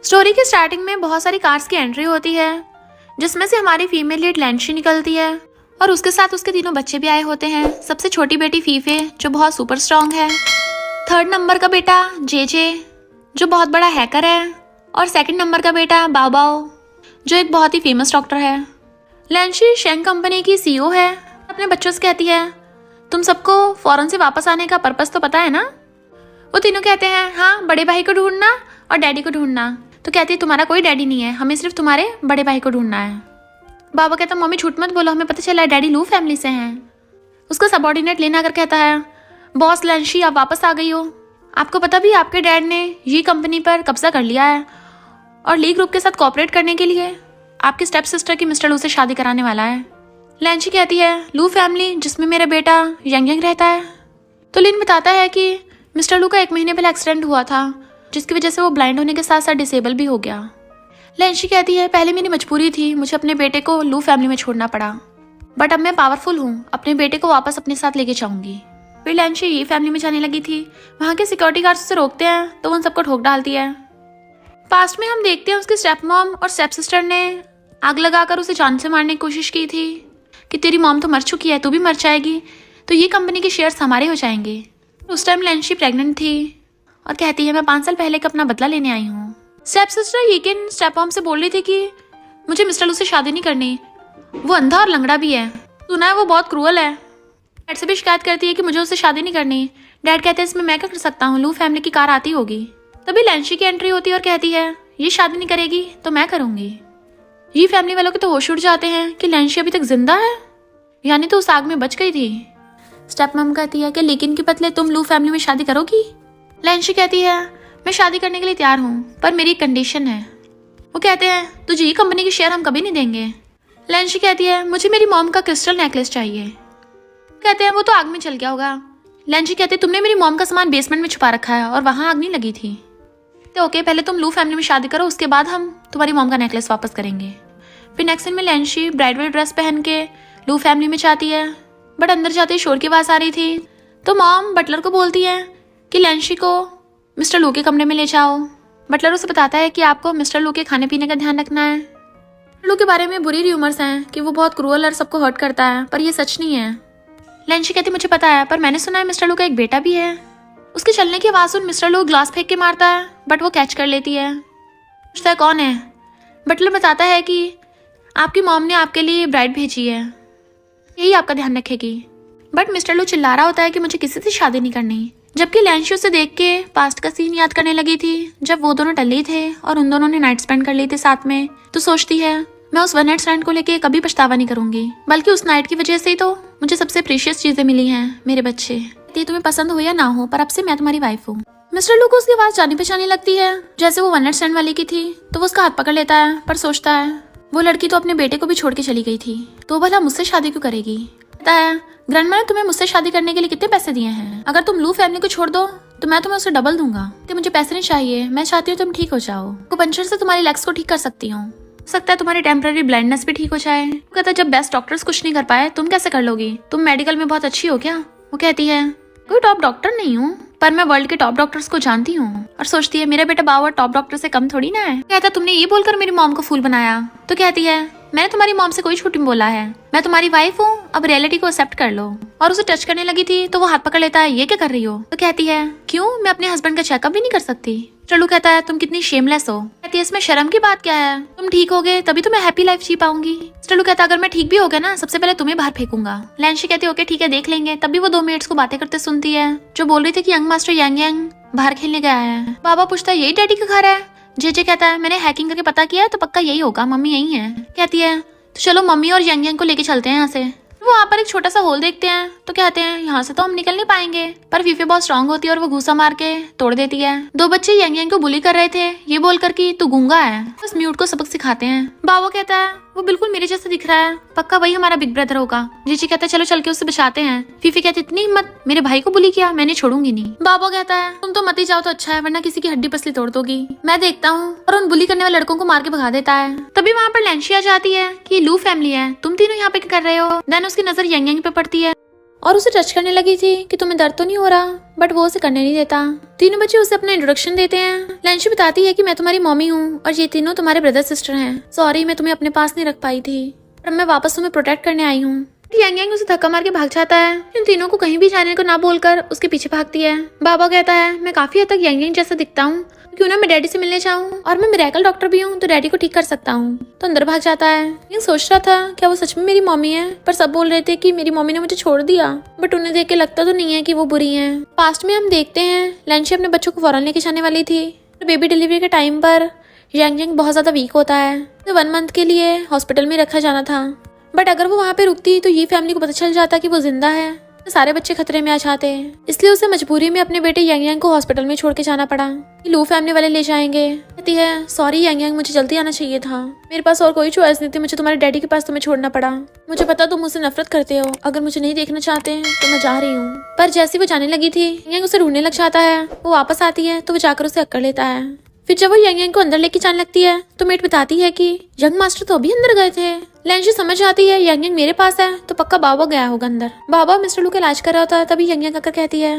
Story की starting में बहुत सारी कार्स की एंट्री होती है, जिसमें से हमारी फीमेल लीड लैंशी निकलती है और उसके साथ उसके तीनों बच्चे भी आए होते हैं। सबसे छोटी बेटी फीफे जो बहुत सुपर स्ट्रांग है, थर्ड नंबर का बेटा जे जो बहुत बड़ा हैकर है, और सेकंड नंबर का बेटा बाओ जो एक बहुत ही फेमस डॉक्टर है। लैंशी शेंग कंपनी की सीईओ है। अपने बच्चों से कहती है, तुम सबको फॉरेन से वापस आने का पर्पस तो पता है ना? वो तीनों कहते हैं, हाँ, बड़े भाई को ढूंढना और डैडी को ढूंढना। तो कहती है, तुम्हारा कोई डैडी नहीं है, हमें सिर्फ तुम्हारे बड़े भाई को ढूंढना है। बाबा कहता, मम्मी झूठ मत बोलो, हमें पता चला है डैडी लू फैमिली से हैं। उसका सबॉर्डिनेट लेना आकर कहता है, बॉस लैंशी आप वापस आ गई हो, आपको पता भी आपके डैड ने ये कंपनी पर कब्जा कर लिया है और ली ग्रुप के साथ कोऑपरेट करने के लिए आपके स्टेप सिस्टर की मिस्टर लू से शादी कराने वाला है। लैंशी कहती है, लू फैमिली जिसमें मेरा बेटा यंग रहता है। तो लिन बताता है कि मिस्टर लू का 1 महीने पहले एक्सीडेंट हुआ था, जिसकी वजह से वो ब्लाइंड होने के साथ साथ डिसेबल भी हो गया। लैंशी कहती है, पहले मेरी मजबूरी थी, मुझे अपने बेटे को लू फैमिली में छोड़ना पड़ा, बट अब मैं पावरफुल हूँ, अपने बेटे को वापस अपने साथ लेके जाऊंगी। फिर लैंशी ये फैमिली में जाने लगी थी। वहाँ के सिक्योरिटी गार्ड्स उसे रोकते हैं तो उन सबको ठोक डालती है। पास्ट में हम देखते हैं उसकी स्टेप मॉम और स्टेप सिस्टर ने आग लगाकर उसे जान से मारने की कोशिश की थी कि तेरी मॉम तो मर चुकी है, तू भी मर जाएगी, तो ये कंपनी के शेयर्स हमारे हो जाएंगे। उस टाइम लैंशी प्रेग्नेंट थी और कहती है, मैं 5 साल पहले का अपना बदला लेने आई हूँ। स्टेप सिस्टर यकीन स्टेप मॉम से बोल रही थी कि मुझे मिस्टर लू से शादी नहीं करनी, वो अंधा और लंगड़ा भी है, सुना है वो बहुत क्रूअल है। डैड से भी शिकायत करती है कि मुझे उससे शादी नहीं करनी। डैड कहते हैं, इसमें मैं क्या कर सकता हूँ, लू फैमिली की कार आती होगी। तभी लैंशी की एंट्री होती है और कहती है, ये शादी नहीं करेगी तो मैं करूंगी। ये फैमिली वालों के तो होश उड़ जाते हैं कि लैंशी अभी तक जिंदा है, यानी तो उस आग में बच गई थी। स्टेप मम कहती है कि लेकिन के बदले तुम लू फैमिली में शादी करोगी? लैंशी कहती है, मैं शादी करने के लिए तैयार हूँ, पर मेरी कंडीशन है। वो कहते हैं, तुझे ये कंपनी के शेयर हम कभी नहीं देंगे। लैंशी कहती है, मुझे मेरी मॉम का क्रिस्टल नेकलेस चाहिए। कहते हैं, वो तो आग में चल गया होगा। लैंशी कहते हैं, तुमने मेरी मॉम का सामान बेसमेंट में छुपा रखा है और वहाँ आग नहीं लगी थी। तो ओके, पहले तुम लू फैमिली में शादी करो, उसके बाद हम तुम्हारी मॉम का नेकलेस वापस करेंगे। फिर नेक्स्ट सीन में लैंशी ब्राइडल ड्रेस पहन के लू फैमिली में जाती है, बट अंदर जाते ही शोर की आवाज आ रही थी। तो मॉम बटलर को बोलती है कि लैंशी को मिस्टर लू के कमरे में ले जाओ। बटलर उसे बताता है कि आपको मिस्टर लू के खाने पीने का ध्यान रखना है। लू के बारे में बुरी र्यूमर्स हैं कि वो बहुत क्रूअल और सबको हर्ट करता है, पर ये सच नहीं है। लैंशी कहती, मुझे पता है, पर मैंने सुना है मिस्टर लू का एक बेटा भी है। उसके चलने की आवाज सुन मिस्टर लू ग्लास फेंक के मारता है, बट वो कैच कर लेती है। पूछता है, कौन है? बटलर बताता है कि आपकी मॉम ने आपके लिए ब्राइड भेजी है, यही आपका ध्यान रखेगी। बट मिस्टर लू चिल्ला रहा होता है कि मुझे किसी से शादी नहीं करनी, जबकि लैंशी उसे देख के पास्ट का सीन याद करने लगी थी, जब वो दोनों टल्ली थे और उन दोनों ने नाइट स्पेंड कर ली थी साथ में। तो सोचती है, मैं उस वन नाइट स्टैंड को लेके कभी पछतावा नहीं करूंगी, बल्कि उस नाइट की वजह से ही तो मुझे सबसे प्रीशियस चीजें मिली हैं, मेरे बच्चे। ये तुम्हें पसंद हो या ना हो, पर अब से मैं तुम्हारी वाइफ हूँ। मिस्टर लू को उसकी आवाज जानी पहचानी लगती है, जैसे वो वन नाइट स्टैंड वाली की थी। तो वो उसका हाथ पकड़ लेता है, पर सोचता है, वो लड़की तो अपने बेटे को भी छोड़ के चली गई थी, तो भला मुझसे शादी क्यों करेगी? कहता है, ग्रैंडमा ने तुम्हें मुझसे शादी करने के लिए कितने पैसे दिए हैं? अगर तुम लू फैमिली को छोड़ दो तो मैं तुम्हें उससे डबल दूंगा। तो मुझे पैसे नहीं चाहिए, मैं चाहती हूँ तुम ठीक हो जाओ। वो पंचर से तुम्हारी लेग्स को ठीक कर सकती हूँ, सकता है तुम्हारी टेम्पररी ब्लाइंडनेस भी ठीक हो जाए। वो कहता है, जब बेस्ट डॉक्टर्स कुछ नहीं कर पाए, तुम कैसे कर लोगी? तुम मेडिकल में बहुत अच्छी हो क्या? वो कहती है, कोई टॉप डॉक्टर नहीं हूँ, पर मैं वर्ल्ड के टॉप डॉक्टर्स को जानती हूँ। और सोचती है, मेरा बेटा बावर टॉप डॉक्टर से कम थोड़ी ना है। कहता, तुमने ये बोलकर मेरी मॉम को फूल बनाया। तो कहती है, मैंने तुम्हारी मॉम से कोई झूठ नहीं बोला है, मैं तुम्हारी वाइफ हूँ, अब रियलिटी को एक्सेप्ट कर लो। और उसे टच करने लगी थी तो वो हाथ पकड़ लेता है, ये क्या कर रही हो? तो कहती है, क्यों, मैं अपने हस्बैंड का चेकअप भी नहीं कर सकती? चलू कहता है, तुम कितनी शेमलेस हो। कहती है, इसमें शर्म की बात क्या है? तुम ठीक हो गए तभी तो मैं हैप्पी लाइफ जी पाऊंगी। चलू कहता है, अगर मैं ठीक भी हो गया ना, सबसे पहले तुम्हें बाहर फेंकूंगा। लैंशी कहती है, ओके ठीक है, देख लेंगे। तभी वो 2 मेट्स को बातें करते सुनती है, जो बोल रही थी कि यंग मास्टर यांग बाहर खेलने गया है। बाबा पूछता है, यही डैडी का घर है? जे कहता है, मैंने हैकिंग करके पता किया है तो पक्का यही होगा, मम्मी यही है। कहती है, तो चलो मम्मी और यांग को लेके चलते हैं यहाँ से। वो वहाँ पर एक छोटा सा होल देखते हैं, तो कहते हैं, यहाँ से तो हम निकल नहीं पाएंगे। पर फीफे बहुत स्ट्रांग होती है और वो घूसा मार के तोड़ देती है। 2 बच्चे यांग को बुली कर रहे थे, ये बोलकर कि तू गूंगा है, बस म्यूट को सबक सिखाते हैं। बाबा कहता है, वो बिल्कुल मेरे जैसा दिख रहा है, पक्का वही हमारा बिग ब्रदर होगा। जीजी कहता है, चलो चल के उससे बचाते हैं। फीफी कहती, इतनी हिम्मत, मेरे भाई को बुली किया, मैंने छोड़ूंगी नहीं। बाबा कहता है, तुम तो मत ही जाओ तो अच्छा है, वरना किसी की हड्डी पसली तोड़ दोगी, मैं देखता हूँ। और उन बुली करने वाले लड़कों को मार के भगा देता है। तभी वहाँ पर लैंशी आ जाती है कि लू फैमिली है, तुम तीनों यहाँ पे क्या कर रहे हो? देन उसकी नजर यांग पे पड़ती है। और उसे टच करने लगी थी कि तुम्हें दर्द तो नहीं हो रहा, बट वो उसे करने नहीं देता। तीनों बच्चे उसे अपना इंट्रोडक्शन देते हैं। लैंशी बताती है कि मैं तुम्हारी मम्मी हूँ और ये तीनों तुम्हारे ब्रदर सिस्टर हैं। सॉरी, मैं तुम्हें अपने पास नहीं रख पाई थी, पर मैं वापस तुम्हें प्रोटेक्ट करने आई हूँ। यांग यांग उसे धक्का मार के भाग जाता है। इन तीनों को कहीं भी जाने को ना बोलकर उसके पीछे भागती है। बाबा कहता है मैं काफी हद तक यांग यांग जैसा दिखता हूँ, क्यों ना मैं डैडी से मिलने जाऊँ, और मैं मिरेकल डॉक्टर भी हूँ तो डैडी को ठीक कर सकता हूँ। तो अंदर भाग जाता है। ये सोच रहा था क्या वो सच में मेरी मम्मी है, पर सब बोल रहे थे कि मेरी मम्मी ने मुझे छोड़ दिया, बट उन्हें देख के लगता तो नहीं है कि वो बुरी है। पास्ट में हम देखते हैं लैंशी अपने बच्चों को फौरन लेके जाने वाली थी। बेबी डिलीवरी के टाइम पर यांग यांग बहुत ज्यादा वीक होता है, तो 1 मंथ के लिए हॉस्पिटल में रखा जाना था। बट अगर वो वहाँ पे रुकती तो ये फैमिली को पता चल जाता कि वो जिंदा है, तो सारे बच्चे खतरे में आ जाते। इसलिए उसे मजबूरी में अपने बेटे यांग यांग को हॉस्पिटल में छोड़ के जाना पड़ा। लू फैमिली वाले ले जाएंगे। कहती है सॉरी यांग यांग, मुझे जल्दी आना चाहिए था, मेरे पास और कोई चॉइस नहीं थी, मुझे तुम्हारे डैडी के पास तुम्हें छोड़ना पड़ा। मुझे पता तुम मुझसे नफरत करते हो, अगर मुझे नहीं देखना चाहते तो मैं जा रही हूँ। पर जैसे वो जाने लगी थी यांग यांग उसे ढूंढने लग जाता है। वो वापस आती है तो वो जाकर उसे अक्कड़ लेता है। फिर जब वो यांग यांग को अंदर लेके जाने लगती है तो मेट बताती है कि यंग मास्टर तो अभी अंदर गए थे। लैंशी समझ आती है यांग यांग मेरे पास है तो पक्का बाबा गया होगा अंदर। बाबा मिस्टर लू का इलाज कर रहा होता है। तभी यांग यांग आकर कहती है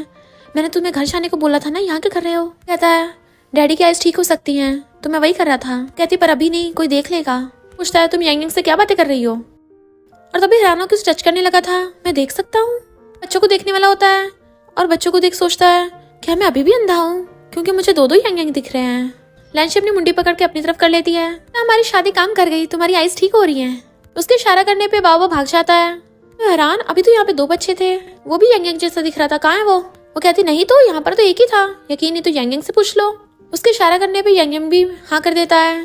मैंने तुम्हें घर जाने को बोला था ना, यहाँ क्या कर रहे हो। कहता है डैडी की आइज ठीक हो सकती हैं, तो मैं वही कर रहा था। कहती पर अभी नहीं, कोई देख लेगा। पूछता है तुम यांग यांग से क्या बातें कर रही हो। और तभी हैरान होकर उसे टच करने लगा था। मैं देख सकता हूँ। बच्चों को देखने वाला होता है और बच्चों को देख सोचता है क्या मैं अभी भी अंधा हूँ, क्योंकि मुझे दो यांग यांग दिख रहे हैं। लैंशी अपनी मुंडी पकड़ के अपनी तरफ कर लेती है। हमारी शादी काम कर गई, तुम्हारी आइज ठीक हो रही है। उसके इशारा करने पे बाबा भाग जाता है। तो हैरान, अभी तो यहाँ पे 2 बच्चे थे, वो भी यांग यांग जैसा दिख रहा था, कहाँ है वो। वो कहती नहीं तो यहाँ पर तो एक ही था, यकीन नहीं तो यांग यांग से पूछ लो। उसके इशारा करने पे यांग यांग भी हाँ कर देता है।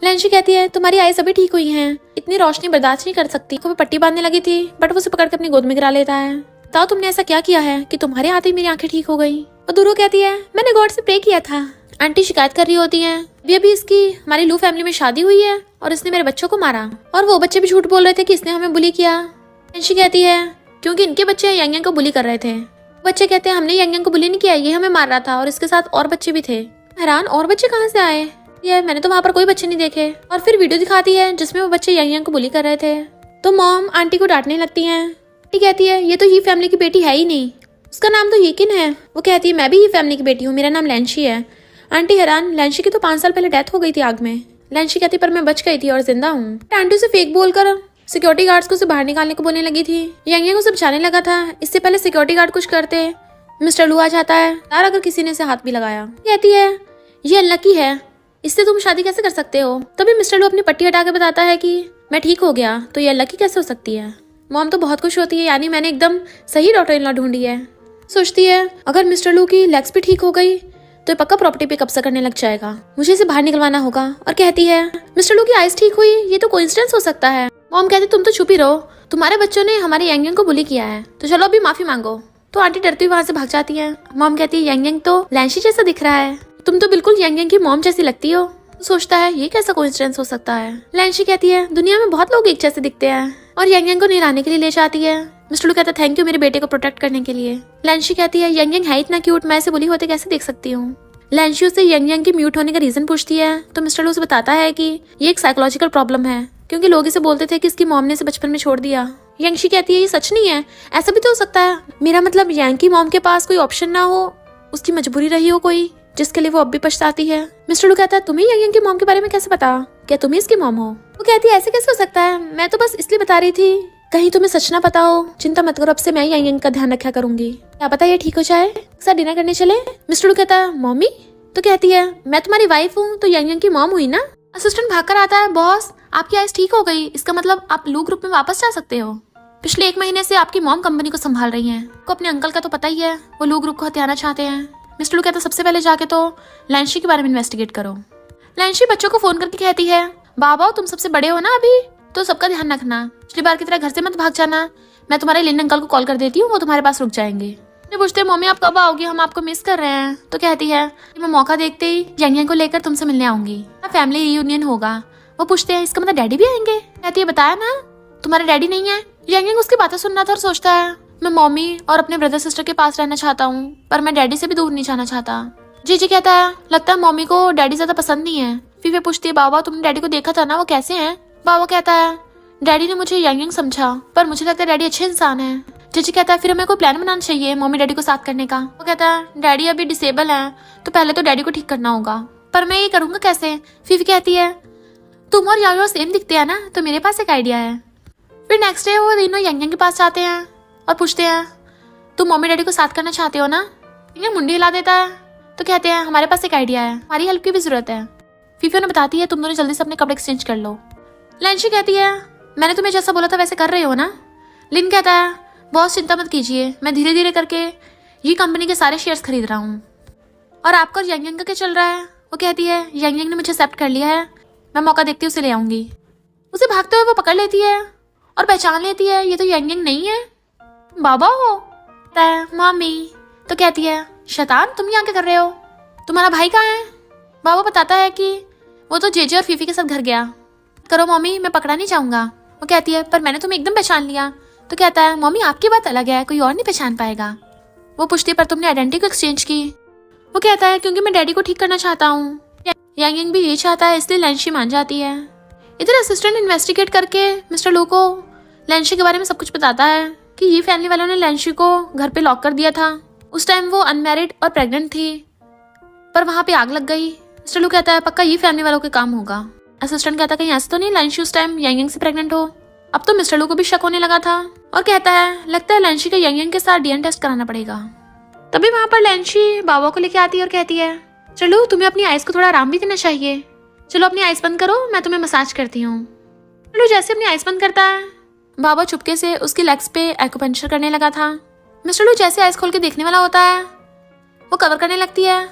लैंशी कहती है तुम्हारी आइज अभी ठीक हुई है, इतनी रोशनी बर्दाश्त नहीं कर सकती। वो पट्टी बांधने लगी थी, बट वो उसे पकड़ के अपनी गोद में गिरा लेता है। बताओ तुमने ऐसा क्या किया है कि तुम्हारे आते ही मेरी आंखें ठीक हो गई। और दूरो कहती है मैंने गॉड से प्रे किया था। आंटी शिकायत कर रही होती है अभी इसकी हमारी लू फैमिली में शादी हुई है और इसने मेरे बच्चों को मारा, और वो बच्चे भी झूठ बोल रहे थे कि इसने हमें बुली किया। लैंशी कहती है क्योंकि इनके बच्चे यांग यांग को बुली कर रहे थे। बच्चे कहते हैं हमने यांग यांग को बुली नहीं किया, ये हमें मार रहा था, और इसके साथ और बच्चे भी थे। हैरान, और बच्चे कहाँ से आए, ये मैंने तो वहाँ पर कोई बच्चे नहीं देखे। और फिर वीडियो दिखाती है जिसमें वो बच्चे यांग यांग को बुली कर रहे थे। तो मॉम आंटी को डांटने लगती है। आंटी कहती है ये तो ही फैमिली की बेटी है ही नहीं, उसका नाम तो यकीन है। वो कहती है मैं भी ही फैमिली की बेटी हूँ, मेरा नाम लैंशी है। आंटी हैरान, लैंशी की तो 5 साल पहले डेथ हो गई थी आग में। लैंशी कहती पर मैं बच गई थी और जिंदा हूँ। आंटी उसे फेक बोलकर सिक्योरिटी गार्ड्स को उसे बाहर निकालने को बोलने लगी थी। यांग यांग उसे बचाने लगा था। इससे पहले सिक्योरिटी गार्ड कुछ करते मिस्टर लू आ जाता है। यार अगर किसी ने इसे हाथ भी लगाया। कहती है ये अनलकी है, इससे तुम शादी कैसे कर सकते हो। तभी मिस्टर लू अपनी पट्टी हटा के बताता है कि मैं ठीक हो गया, तो ये अनलकी कैसे हो सकती है। मॉम तो बहुत खुश होती है, यानी मैंने एकदम सही डॉटर इन लॉ ढूंढी है। सोचती है अगर मिस्टर लू की लेग्स भी ठीक हो गई तो पक्का प्रॉपर्टी पे कब्जा करने लग जाएगा, मुझे इसे बाहर निकलवाना होगा। और कहती है मिस्टर लू की आइज ठीक हुई, ये तो कोइंसिडेंस हो सकता है। मॉम कहती तुम तो छुपी रहो, तुम्हारे बच्चों ने हमारे यांग यांग को बुली किया है, तो चलो अभी माफी मांगो। तो आंटी डरती हुई वहाँ से भाग जाती है। मॉम कहती है यांग यांग तो लैंशी जैसा दिख रहा है, तुम तो बिल्कुल यांग यांग की मॉम जैसी लगती हो। सोचता है ये कैसा कोइंसिडेंस हो सकता है। लैंशी कहती है दुनिया में बहुत लोग एक जैसे दिखते हैं, और यांग यांग को नहलाने के लिए ले जाती है। मिस्टर लू कहता है थैंक यू मेरे बेटे को प्रोटेक्ट करने के लिए। लैंशी कहती है यांग यांग है इतना क्यूट, मैं इसे बुली होते कैसे देख सकती हूँ। लैंशी उससे यांग यांग के म्यूट होने का रीजन पूछती है, तो मिस्टर लू उसे बताता है कि ये एक साइकोलॉजिकल प्रॉब्लम है, क्योंकि लोग इसे बोलते थे कि इसकी मॉम ने इसे बचपन में छोड़ दिया। यांगशी कहती है ये सच नहीं है, ऐसा भी तो हो सकता है। मेरा मतलब यांग की मॉम के पास कोई ऑप्शन ना हो, उसकी मजबूरी रही हो कोई, जिसके लिए वो अब भी पछताती है। मिस्टर लू कहता है तुम्हें यांग यांग की मॉम के बारे में कैसे पता, क्या तुम ही इसकी मॉम हो। वो कहती है ऐसे कैसे हो सकता है, मैं तो बस इसलिए बता रही थी कहीं तुम्हें सच ना पता हो। चिंता मत करो, अब से मैं यांग यांग का ध्यान रखा करूंगी, क्या पता ये ठीक हो जाए, साथ डिनर करने चले। मिस्टर लू कहता है मॉमी। तो कहती है मैं तुम्हारी वाइफ हूँ तो यांग यांग की मॉम हुई ना। असिस्टेंट भागकर आता है, बॉस आपकी आइज ठीक हो गई, इसका मतलब आप लू ग्रुप में वापस जा सकते हो। पिछले 1 महीने से आपकी मॉम कंपनी को संभाल रही हैं। को अपने अंकल का तो पता ही है, वो लू ग्रुप को हथियाना चाहते हैं। मिस्टर लू कहता है सबसे पहले जाके तो लैंशी के बारे में इन्वेस्टिगेट करो। लैंशी बच्चों को फोन करके कहती है बाबा तुम सबसे बड़े हो ना अभी, तो सबका ध्यान रखना, पिछली बार की तरह घर से मत भाग जाना। मैं तुम्हारे लिन अंकल को कॉल कर देती हूँ, वो तुम्हारे पास रुक जाएंगे। पूछते हैं मम्मी आप कब आओगी, हम आपको मिस कर रहे हैं। तो कहती है मैं मौका देखते ही यांग यांग को लेकर तुमसे मिलने आऊंगी, फैमिली रियूनियन होगा। वो पूछते हैं इसका मतलब डैडी भी आएंगे। कहती है बताया ना तुम्हारे डैडी नहीं है। यांग यांग उसकी बातें सुन रहा था और सोचता है मैं मम्मी और अपने ब्रदर सिस्टर के पास रहना चाहता हूँ, पर मैं डैडी से भी दूर नहीं जाना चाहता। जी कहता है लगता है मम्मी को डैडी ज्यादा पसंद नहीं है। फिर पूछती है बाबा तुमने डैडी को देखा था ना, वो कैसे हैं। बाबा कहता है डैडी ने मुझे यांग यांग समझा, पर मुझे लगता है डैडी अच्छे इंसान है। जेजे कहता है फिर हमें कोई प्लान बनाना चाहिए मम्मी डैडी को साथ करने का। वो कहता है डैडी अभी डिसेबल है तो पहले तो डैडी को ठीक करना होगा, पर मैं ये करूंगा कैसे। फीफी कहती है तुम और यायो सेम दिखते हैं ना, तो मेरे पास एक आइडिया है। फिर नेक्स्ट डे वो तीनों यांग यांग के पास जाते हैं और पूछते हैं तुम मम्मी डैडी को साथ करना चाहते हो ना। यांग मुंडी हिला देता है तो कहते हैं हमारे पास एक आइडिया है, हमारी हेल्प की भी जरूरत है। फीफी उन्हें बताती है तुम दोनों जल्दी से अपने कपड़े एक्सचेंज कर लो। लैंशी कहती है मैंने तुम्हें जैसा बोला था वैसे कर रहे हो ना। लिन कहता है बॉस चिंता मत कीजिए, मैं धीरे धीरे करके ये कंपनी के सारे शेयर्स खरीद रहा हूँ। और आपका यांग यांग का क्या चल रहा है। वो कहती है यांग यांग ने मुझे एक्सेप्ट कर लिया है, मैं मौका देखती उसे ले आऊंगी। उसे भागते हुए वो पकड़ लेती है और पहचान लेती है ये तो यांग यांग नहीं है, बाबा हो। कहता है मम्मी, तो कहती है शैतान तुम यहाँ क्या कर रहे हो, तुम्हारा भाई कहाँ है। बाबा बताता है कि वो तो जेजे और फीफी के साथ घर गया। करो मम्मी, मैं पकड़ा नहीं चाहूंगा। वो कहती है पर मैंने तुम्हें एकदम पहचान लिया। तो कहता है मम्मी आपकी बात अलग है, कोई और नहीं पहचान पाएगा। वो पूछती है पर तुमने आइडेंटिटी को एक्सचेंज की। वो कहता है क्योंकि मैं डैडी को ठीक करना चाहता हूँ। यांग यांग भी ये चाहता है, इसलिए लैंशी मान जाती है। इधर असिस्टेंट इन्वेस्टिगेट करके मिस्टर लू को लैंशी के बारे में सब कुछ बताता है कि ये फैमिली वालों ने लैंशी को घर पे लॉक कर दिया था। उस टाइम वो अनमैरिड और प्रेग्नेंट थी, पर वहां पे आग लग गई। मिस्टर लू कहता है पक्का ये फैमिली वालों के काम होगा। असिस्टेंट कहता है कहीं ऐसा तो नहीं लैंशी उस टाइम यांग यांग से प्रेग्नेंट हो। अब तो मिस्टर लू को भी शक होने लगा था और कहता है लगता है लैंशी का यांग यांग के साथ डीएनए टेस्ट कराना पड़ेगा। तभी वहां पर लैंशी बाबा को लेके आती है और कहती है चलो तुम्हें अपनी आइज को थोड़ा आराम भी देना चाहिए, चलो अपनी आइज बंद करो, मैं तुम्हें मसाज करती हूँ। चलो जैसे अपनी आइज बंद करता है, बाबा चुपके से उसकी लेग्स पे एक्यूपंक्चर करने लगा था। मिस्टर लू जैसे आइज खोल के देखने वाला होता है, वो कवर करने लगती है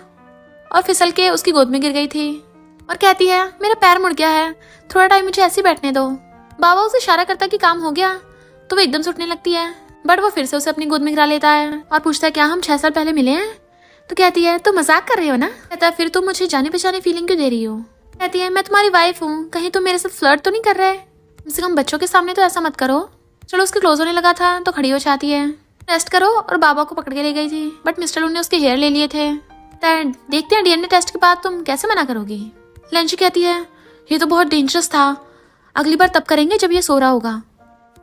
और फिसल के उसकी गोद में गिर गई थी और कहती है मेरा पैर मुड़ गया है, थोड़ा टाइम मुझे ऐसे ही बैठने दो। बाबा उसे इशारा करता कि काम हो गया, तो वो एकदम से उठने लगती है, बट वो फिर से उसे अपनी गोद में गिरा लेता है और पूछता है क्या हम 6 साल पहले मिले हैं। तो कहती है तो मजाक कर रहे हो ना। कहता है फिर तुम मुझे जाने पहचाने फीलिंग क्यों दे रही हो। कहती है मैं तुम्हारी वाइफ हूँ, कहीं तुम मेरे साथ फ्लर्ट तो नहीं कर रहे, कम से कम बच्चों के सामने तो ऐसा मत करो। चलो उसके क्लोज होने लगा था तो खड़ी हो जाती है, रेस्ट करो, और बाबा को पकड़ के ले गई थी, बट मिस्टर लू ने उसके हेयर ले लिए थे। देखते हैं डीएनए टेस्ट के बाद तुम कैसे मना करोगी। लैंशी कहती है ये तो बहुत डेंजरस था, अगली बार तब करेंगे जब ये सो रहा होगा।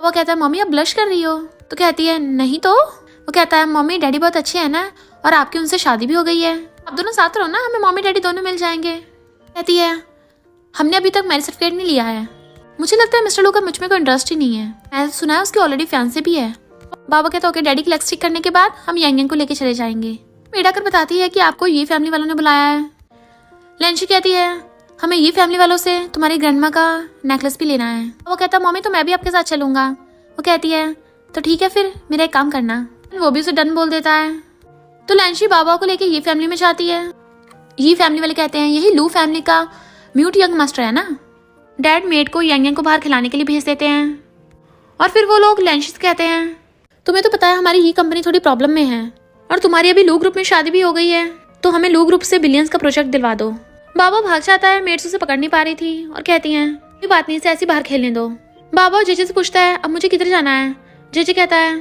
वो कहता है मम्मी अब ब्लश कर रही हो। तो कहती है नहीं तो। वो कहता है मम्मी डैडी बहुत अच्छे हैं ना, और आपकी उनसे शादी भी हो गई है, अब दोनों साथ रहो ना, हमें मम्मी डैडी दोनों मिल जाएंगे। कहती है हमने अभी तक मैरिज सर्टिफिकेट नहीं लिया है, मुझे लगता है मिस्टर लू का मुझ में कोई इंटरेस्ट ही नहीं है, मैंने सुना है उसकी ऑलरेडी फियांसे भी है। बाबा कहता है ओके डैडी की लेग्स ठीक करने के बाद हम यांग यांग को लेके चले जाएंगे। मेडा कर बताती है कि आपको ये फैमिली वालों ने बुलाया है। लैंशी कहती है हमें ये फैमिली वालों से तुम्हारी ग्रैंडमा का नेकलेस भी लेना है। वो कहता है मम्मी तो मैं भी आपके साथ चलूंगा। वो कहती है तो ठीक है फिर मेरा एक काम करना। वो भी उसे डन बोल देता है। तो लैंशी बाबा को लेके ये फैमिली में जाती है। ये फैमिली वाले कहते हैं यही लू फैमिली का म्यूट यंग मास्टर है ना। डैड मेड को यांग यांग को बाहर खिलाने के लिए भेज देते हैं और फिर वो लोग लैंशी से कहते हैं तुम्हें तो पता है हमारी ये कंपनी थोड़ी प्रॉब्लम में है और तुम्हारी अभी लू ग्रुप में शादी भी हो गई है, तो हमें लू ग्रुप से बिलियंस का प्रोजेक्ट दिलवा दो। बाबा भाग जाता है, मेड्स उसे पकड़ नहीं पा रही थी और कहती हैं कोई बात नहीं, इसे ऐसी बाहर खेलने दो। बाबा जेजे से पूछता है अब मुझे किधर जाना है। जेजे कहता है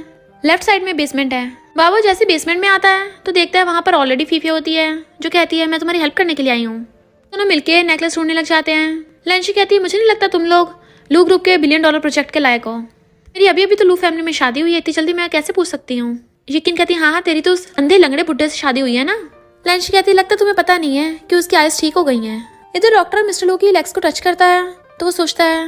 लेफ्ट साइड में बेसमेंट है। बाबा जैसे बेसमेंट में आता है तो देखता है वहाँ पर ऑलरेडी फीफी होती है जो कहती है मैं तुम्हारी हेल्प करने के लिए आई हूँ। दोनों मिलके नेकलेस ढूंढने लग जाते हैं। लैंशी कहती है मुझे नहीं लगता तुम लोग लू ग्रुप के $1 बिलियन प्रोजेक्ट के लायक हो, मेरी अभी अभी तो लू फैमिली में शादी हुई है, इतनी जल्दी मैं कैसे पूछ सकती हूँ। यकीन कहती है हाँ तेरी तो उस अंधे लंगड़े बुड्ढे से शादी हुई है ना। लैंशी कहती है लगता तुम्हें पता नहीं है कि उसकी आइज ठीक हो गई हैं। इधर डॉक्टर मिस्टर लू की लेग्स को टच करता है तो वो सोचता है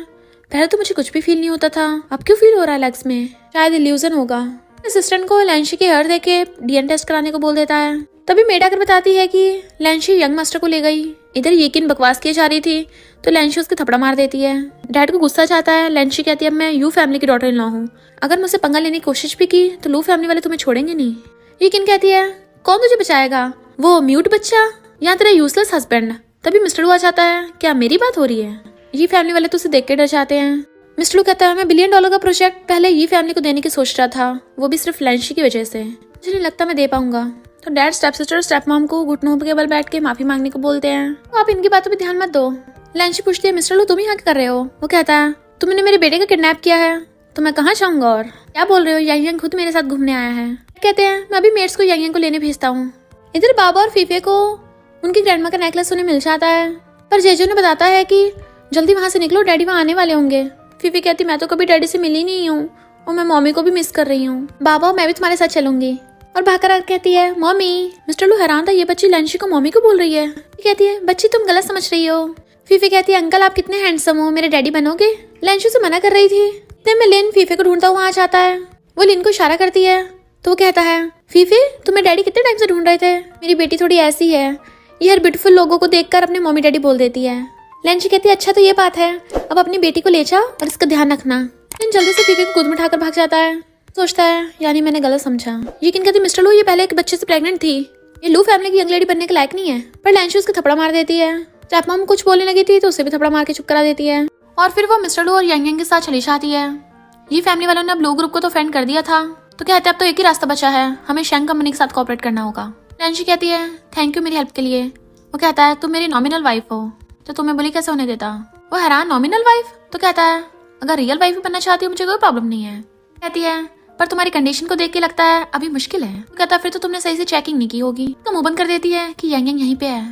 पहले तो मुझे कुछ भी फील नहीं होता था, अब क्यों फील हो रहा है लेग्स में, शायद इल्यूजन होगा। असिस्टेंट को लैंशी के हेयर देके डीएनए टेस्ट कराने को बोल देता है। तभी मेड आकर बताती है कि लैंशी यंग मास्टर को ले गई। इधर यकीन बकवास की जा रही थी तो लैंशी उसके थपड़ा मार देती है। डैड को गुस्सा चाहता है। लैंशी कहती है मैं यू फैमिली की डॉटर इन लॉ हूँ, अगर मुझसे पंगा लेने की कोशिश भी की तो लू फैमिली वाले तुम्हें छोड़ेंगे नहीं। यकीन कहती है कौन तुझे बचाएगा, वो म्यूट बच्चा या तेरा यूजलेस हस्बैंड। तभी मिस्टर लू आ जाता है। क्या मेरी बात हो रही है। ये फैमिली वाले तो उसे देख के डर जाते हैं। मिस्टर लू कहता है मैं $1 बिलियन का प्रोजेक्ट पहले ये फैमिली को देने की सोच रहा था, वो भी सिर्फ लैंशी की वजह से, मुझे नहीं लगता मैं दे पाऊंगा। तो dad step sister step mom को घुटनों के बल बैठ के माफी मांगने को बोलते हैं। तो आप इनकी बातों पे ध्यान मत दो। लैंशी पूछती है मिस्टर लू तुम यहाँ क्या कर रहे हो। वो कहता है तुमने मेरे बेटे का किडनैप किया है तो मैं कहाँ जाऊंगा, और क्या बोल रहे हो, यांग यांग खुद मेरे साथ घूमने आया है। कहते हैं मैं अभी मेड्स को यांग यांग को लेने भेजता हूँ। इधर बाबा और फीफे को उनकी ग्रैंडमा का नेकलेस उन्हें मिल जाता है, पर जेजे ने बताता है कि जल्दी वहां से निकलो, डैडी वहां आने वाले होंगे। फीफी कहती मैं तो कभी डैडी से मिली नहीं हूँ और मैं मम्मी को भी मिस कर रही हूँ। बाबा मैं भी तुम्हारे साथ चलूंगी। और भाकर आकर कहती है मम्मी। मिस्टर लू हैरान था, ये बच्ची लेंशी को मम्मी को बोल रही है। कहती है बच्ची तुम गलत समझ रही हो। फीफी कहती है अंकल आप कितने हैंडसम हो, मेरे डैडी बनोगे। लेंशी से मना कर रही थी। इतने में लिन फीफे को ढूंढता हुआ आ जाता है। वो लिन को इशारा करती है तो वो कहता है फीफी तुम्हें डैडी कितने टाइम से ढूंढ रहे थे। मेरी बेटी थोड़ी ऐसी है, ये हर ब्यूटीफुल लोगों को देखकर अपने मम्मी डैडी बोल देती है। लेंशी कहती है अच्छा तो ये बात है, अब अपनी बेटी को ले जाओ और इसका ध्यान रखना। लिन जल्दी से फीफी को गोद में उठाकर भाग जाता है। सोचता है यानी मैंने गलत समझा। यकीन कहती मिस्टर लू ये पहले एक बच्चे से प्रेग्नेंट थी, ये लू फैमिली की यंग लेडी बनने के लायक नहीं है। पर लेंशी उसको थपड़ा मार देती है। स्टेप मॉम कुछ बोलने लगी थी तो उसे भी थपड़ा मार के चुप करा देती है। और फिर वो मिस्टर लू और यंग यंग के साथ चली जाती है। ये फैमिली वालों ने अब लू ग्रुप को तो फ्रेंड कर दिया था, तो कहते अब तो एक ही रास्ता बचा है, हमें शेंग कंपनी के साथ कोऑपरेट करना होगा। लेंशी कहती है थैंक यू मेरी हेल्प के लिए। वो कहता है तुम मेरी नॉमिनल वाइफ हो तो तुम्हें बुली कैसे होने देता। वो हैरान नॉमिनल वाइफ, तो कहता है अगर रियल वाइफ भी बनना चाहती हो मुझे कोई प्रॉब्लम नहीं है। कहती है पर तुम्हारी कंडीशन को देख के लगता है अभी मुश्किल है। तो कहता है फिर तो तुमने सही से चेकिंग नहीं की होगी। तो मुंह बंद कर देती है कि यंग यंग यहीं पे है।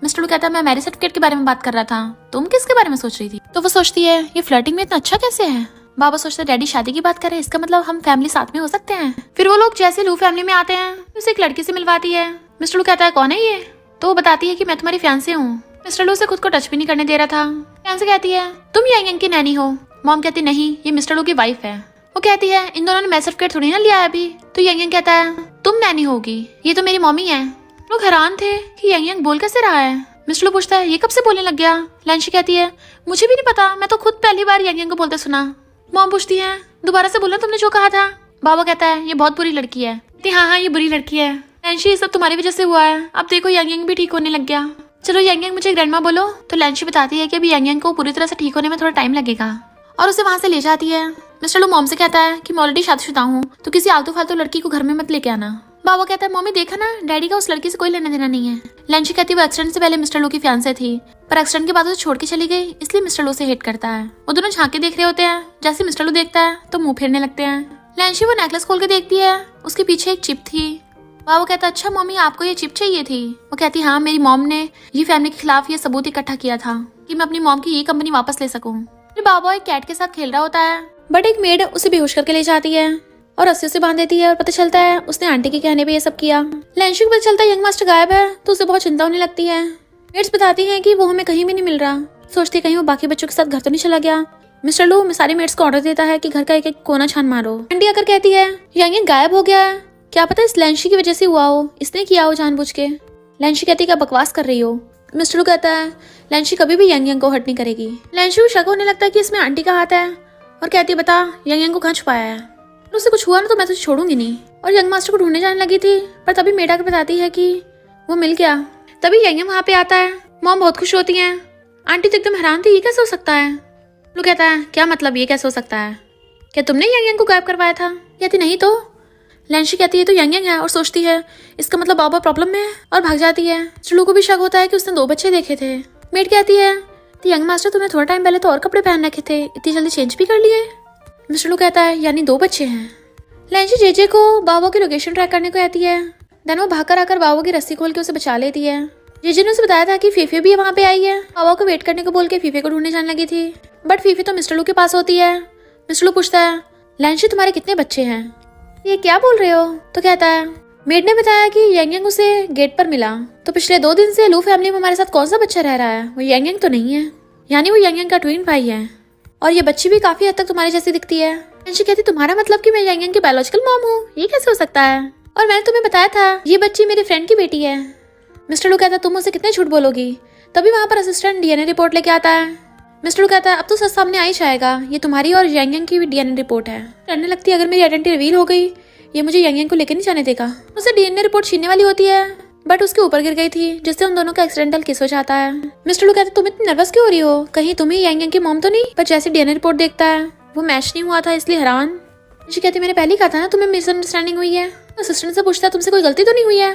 मिस्टर लू कहता है मैं मैरिज सर्टिफिकेट के बारे में बात कर रहा था, तुम किसके बारे में सोच रही थी। तो वो सोचती है ये फ्लर्टिंग में इतना अच्छा कैसे है। बाबा सोचते हैं डैडी शादी की बात करे, इसका मतलब हम फैमिली साथ में हो सकते हैं। फिर वो लोग जैसे लू फैमिली में आते हैं उसे एक लड़की से मिलवाती है। मिस्टर लू कहता है कौन है ये। तो वो बताती है कि मैं तुम्हारी फियांसे हूँ। मिस्टर लू से खुद को टच भी नहीं करने दे रहा था। फियांसे कहती है तुम यंग यंग की नैनी हो। मॉम कहती नहीं ये मिस्टर लू की वाइफ है। वो कहती है इन दोनों ने मैरिज सर्टिफिकेट थोड़ी ना लिया है अभी। तो यंग यंग कहता है तुम नैनी होगी, ये तो मेरी मम्मी है। लोग हैरान थे कि यंग यंग बोल कैसे रहा है। मिस्टर लू पूछता है ये कब से बोलने लग गया। लेंशी कहती है मुझे भी नहीं पता, मैं तो खुद पहली बार यंग यंग को बोलते सुना। मॉम पूछती है दोबारा से बोलना तुमने जो कहा था। बाबा कहता है ये बहुत बुरी लड़की है। हाँ ये बुरी लड़की है लेंशी, ये सब तुम्हारी वजह से हुआ है। अब देखो यंग यंग भी ठीक होने लग गया। चलो यंग यंग मुझे ग्रैंडमा बोलो। तो लेंशी बताती है कि अभी यंग यंग को पूरी तरह से ठीक होने में थोड़ा टाइम लगेगा और उसे वहां से ले जाती है। मिस्टर लू मॉम से कहता है कि मैं ऑलरेडी शादीशुदा हूँ तो किसी आलतू फालतू लड़की को घर में मत लेके आना। बाबा कहता है मम्मी देखा ना डैडी का उस लड़की से कोई लेना देना नहीं है। लेंशी कहती है वो एक्सीडेंट से पहले मिस्टर लू की फियांसे थी, पर एक्सीडेंट के बाद उसे छोड़ के चली गई, इसलिए मिस्टर लू से हेट करता है। वो दोनों झांके देख रहे होते हैं। जैसे मिस्टर लू देखता है तो मुंह फेरने लगते हैं। लेंशी वो नेकलेस खोल के देखती है, उसके पीछे एक चिप थी। बाबा कहता है अच्छा मम्मी आपको ये चिप चाहिए थी। वो कहती हाँ मेरी मॉम ने ये फैमिली के खिलाफ ये सबूत इकट्ठा किया था कि मैं अपनी मॉम की ये कंपनी वापस ले सकूं। फिर बाबा एक कैट के साथ खेल रहा होता है, बट एक मेड उसे बेहोश करके ले जाती है और रस्सियों से बांध देती है और पता चलता है उसने आंटी के कहने पे ये सब किया। लेंशी को पता चलता है यंग मास्टर गायब है तो उसे बहुत चिंता होने लगती है। मेड्स बताती हैं कि वो हमें कहीं भी नहीं मिल रहा। सोचती कहीं वो बाकी बच्चों के साथ घर तो नहीं चला गया। मिस्टर लू सारी मेड्स को ऑर्डर देता है कि घर का एक एक कोना छान मारो। आंटी आकर कहती है यंग गायब हो गया है, क्या पता इस लेंशी की वजह से हुआ हो, इसने किया हो जानबूझ के। लेंशी कहती है क्या बकवास कर रही हो। मिस्टर लू कहता है लेंशी कभी भी यंग को हर्ट नहीं करेगी। लेंशी को शक होने लगता है कि इसमें आंटी का हाथ है और कहती है बता यंग को कहाँ छुपाया है, उससे कुछ हुआ ना तो मैं तुझे छोड़ूंगी नहीं। और यंग मास्टर को ढूंढने जाने लगी थी, पर तभी मेड आकर बताती है कि वो मिल गया। तभी यंग वहाँ पे आता है। मॉम बहुत खुश होती हैं। आंटी तो एकदम हैरान थी ये कैसे हो सकता है। लू कहता है क्या मतलब ये कैसे हो सकता है, क्या तुमने यंग को गायब करवाया था। कहती नहीं तो। लेंशी कहती है तो यंग है और सोचती है इसका मतलब बाबा प्रॉब्लम में है और भाग जाती है। चलू को भी शक होता है कि उसने 2 बच्चे देखे थे। मेड कहती है तो यंग मास्टर तुमने थोड़ा टाइम पहले तो और कपड़े पहन रखे थे, इतनी जल्दी चेंज भी कर लिए। मिस्टर लू कहता है यानी 2 बच्चे हैं। लेंशी जेजे को बाबा की लोकेशन ट्रैक करने को कहती है। देन वो भागकर आकर बाबा की रस्सी खोल के उसे बचा लेती है। जेजे ने उसे बताया था कि फीफी भी वहाँ पे आई है। बाबा को वेट करने को बोल के फीफी को ढूंढने जाने लगी थी, बट फीफी तो मिस्टर लू के पास होती है। मिस्टर लू पूछता है लेंशी तुम्हारे कितने बच्चे हैं। ये क्या बोल रहे हो। तो कहता है मेड ने बताया कि यंग उसे गेट पर मिला, तो पिछले 2 दिन से लू फैमिली में हमारे साथ कौन सा बच्चा रह रहा है, वो यंग तो नहीं है, यानी वो यंग का ट्विन भाई है और ये बच्ची भी काफी हद तक तुम्हारी जैसी दिखती है। लेंशी कहती तुम्हारा मतलब कि मैं यंग की बायोलॉजिकल मॉम हूँ, ये कैसे हो सकता है। और मैंने तुम्हें बताया था ये बच्ची मेरे फ्रेंड की बेटी है। मिस्टर लू कहता तुम उसे कितने झूठ बोलोगी। तभी वहाँ पर असिस्टेंट डीएनए रिपोर्ट लेके आता है। मिस्टर लू कहता है अब तो सच सामने आ ही जाएगा, ये तुम्हारी और यंग की डीएनए रिपोर्ट है। डरने लगती है अगर मेरी आइडेंटिटी रिवील हो गई ये मुझे यंग को लेकर नहीं जाने देगा। उसे डीएनए रिपोर्ट छीनने वाली होती है, बट उसके ऊपर गिर गई थी जिससे उन दोनों का एक्सीडेंटल किस हो जाता है। मिस्टर लू कहते तुम इतनी नर्वस क्यों हो रही हो, कहीं तुम ही यंग की मॉम तो नहीं। पर जैसे डीएनए रिपोर्ट देखता है वो मैच नहीं हुआ था इसलिए हैरान। निशी कहती मैंने पहले ही कहा था ना तुम्हें मिसअंडरस्टैंडिंग हुई है। असिस्टेंट से पूछता तुमसे कोई गलती तो नहीं हुई है।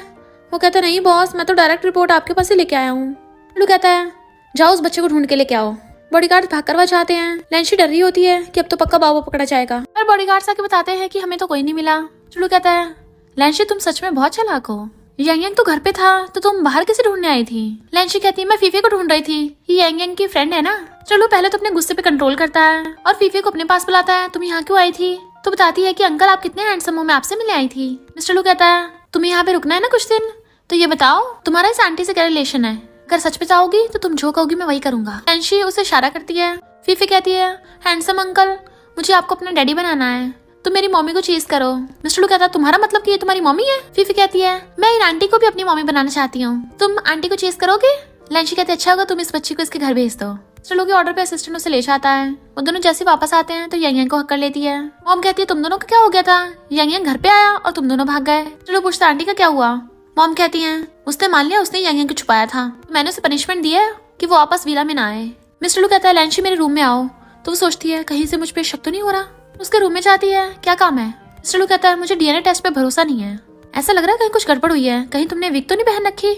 वो कहता नहीं बॉस मैं तो डायरेक्ट रिपोर्ट आपके पास ही लेके आया हूँ। लू कहता है जाओ उस बच्चे को ढूंढ के लेके आओ। बॉडीगार्ड भाग करवा जाते हैं। लेंशी डर रही होती है कि अब तो पक्का बाबा पकड़ा जाएगा, पर बॉडीगार्ड्स आके बताते हैं कि हमें तो कोई नहीं मिला। चलू कहता है लेंशी तुम सच में बहुत चालाक हो, यंग तो घर पे था तो तुम बाहर कैसे ढूंढने आई थी। लेंशी कहती है मैं फीफे को ढूंढ रही थी, ये यंग की फ्रेंड है ना। चलो पहले तो अपने गुस्से पे कंट्रोल करता है और फीफे को अपने पास बुलाता है तुम यहाँ क्यों आई थी। तो बताती है कि अंकल आप कितने हैंडसम हो, मैं आपसे मिलने आई थी। मिस्टर लू कहता है तुम्हें यहाँ पे रुकना है ना कुछ दिन, तो ये बताओ तुम्हारा इस आंटी से क्या रिलेशन है? अगर सच बताओगी तो तुम जो कहोगी मैं वही करूंगा। लैंशी उसे इशारा करती है। फीफी कहती है हैंडसम अंकल मुझे आपको अपना डैडी बनाना है, तुम मेरी मम्मी को चीज करो। मिस्टर लू कहता है तुम्हारा मतलब कि ये तुम्हारी मम्मी है? फीफी कहती है मैं इन आंटी को भी अपनी मम्मी बनाना चाहती हूँ, तुम आंटी को चीज करोगे? लैंशी कहती है अच्छा होगा तुम इस बच्ची को इसके घर भेज दो। मिस्टर लू के ऑर्डर पे असिस्टेंट उसे ले जाता है। वो दोनों जैसे वापस आते हैं तो यांग को हक कर लेती है। मॉम कहती है तुम दोनों का क्या हो गया था? यांग घर पे आया और तुम दोनों भाग गए। मिस्टर लू पूछता आंटी का क्या हुआ? मॉम कहती है उसने मान लिया उसने यांग को छुपाया था, मैंने उसे पनिशमेंट दी है कि वो वापस विला में ना आए। मिस्टर लू कहता है लैंशी मेरे रूम में आओ, तो वो सोचती है कहीं से मुझ पे शक तो नहीं हो रहा। उसके रूम में जाती है, क्या काम है? मिस्टर लू कहता है मुझे डीएनए टेस्ट पे भरोसा नहीं है, ऐसा लग रहा है कहीं कुछ गड़बड़ हुई है, कहीं तुमने विग तो नहीं पहन रखी?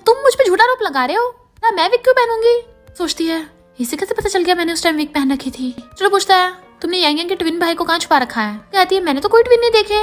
तुम मुझ पे झूठा आरोप लगा रहे हो ना, मैं विग क्यों पहनूंगी? सोचती है इसे कैसे पता चल गया मैंने उस टाइम विग पहन रखी थी। चलो पूछता है तुमने यांग के ट्विन भाई को कहाँ छुपा रखा है? कहती है मैंने तो कोई ट्विन नहीं देखे,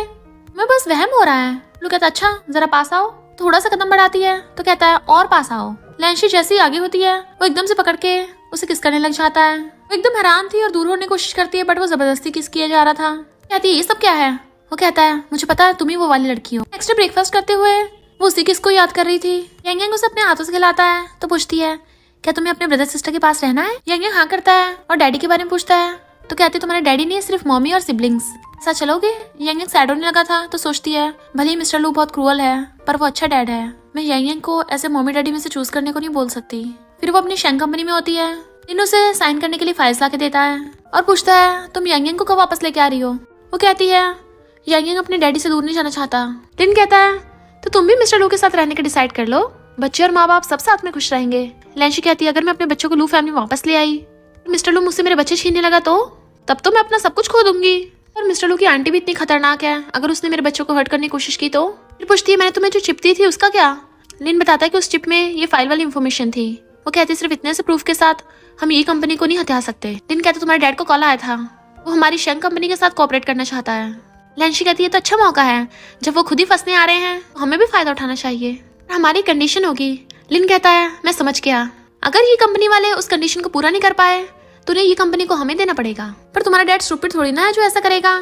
मैं बस वहम हो रहा है। लू कहता है अच्छा जरा पास आओ। थोड़ा सा कदम बढ़ाती है तो कहता है और पास आओ। लैंशी जैसे ही आगे होती है वो एकदम से पकड़ के उसे किस करने लग जाता है। वो एकदम हैरान थी और दूर होने की कोशिश करती है, बट वो जबरदस्ती किस किया जा रहा था। कहती है ये सब क्या है? वो कहता है मुझे पता है तुम ही वो वाली लड़की हो। नेक्स्ट डे ब्रेकफास्ट करते हुए वो उसी किस को याद कर रही थी। यांग उसे अपने हाथों से खिलाता है तो पूछती है क्या तुम्हें अपने ब्रदर सिस्टर के पास रहना है? यांग हाँ करता है और डैडी के बारे में पूछता है तो कहती है तुम्हारे डैडी नहीं सिर्फ मम्मी और सिबलिंग्स, ऐसा चलोगे? यांग सैड होने लगा था तो सोचती है भले ही मिस्टर लू बहुत क्रूअल है पर वो अच्छा डैड है, मैं यांग को ऐसे मम्मी डैडी में से चूज करने को नहीं बोल सकती। फिर वो अपनी शेंग कंपनी में होती है। इन उसे साइन करने के लिए फाइल्स ला के देता है और पूछता है तुम यांग को कब वापस लेके आ रही हो? वो कहती है यांग अपने डैडी से दूर नहीं जाना चाहता। लिन कहता है तो तुम भी मिस्टर लू के साथ रहने का डिसाइड कर लो, बच्चे और माँ बाप सब साथ में खुश रहेंगे। लैंशी कहती है अगर मैं अपने बच्चों को लू फैमिली में वापस ले आई, मिस्टर लू मुझसे मेरे बच्चे छीनने लगा तो तब तो मैं अपना सब कुछ खो दूंगी। और मिस्टर लू की आंटी भी इतनी खतरनाक है, अगर उसने मेरे बच्चों को हर्ट करने की कोशिश की तो? फिर पूछती है मैंने तुम्हें जो चिप दी थी उसका क्या? लिन बताता है कि उस चिप में ये फाइल वाली इन्फॉर्मेशन थी। वो कहती है सिर्फ इतने से प्रूफ के साथ हम ये कंपनी को नहीं हथिया सकते। लिन कहते तुम्हारे डैड को कॉल आया था, वो हमारी शेंग कंपनी के साथ कोऑपरेट करना चाहता है। लैंशी कहती है तो अच्छा मौका है, जब वो खुद ही फंसने आ रहे हैं तो हमें भी फायदा उठाना चाहिए, हमारी कंडीशन होगी। लिन कहता है मैं समझ गया, अगर ये कंपनी वाले उस कंडीशन को पूरा नहीं कर पाए तो ये कंपनी को हमें देना पड़ेगा, पर तुम्हारा डैड स्टूपिड थोड़ी ना है जो ऐसा करेगा।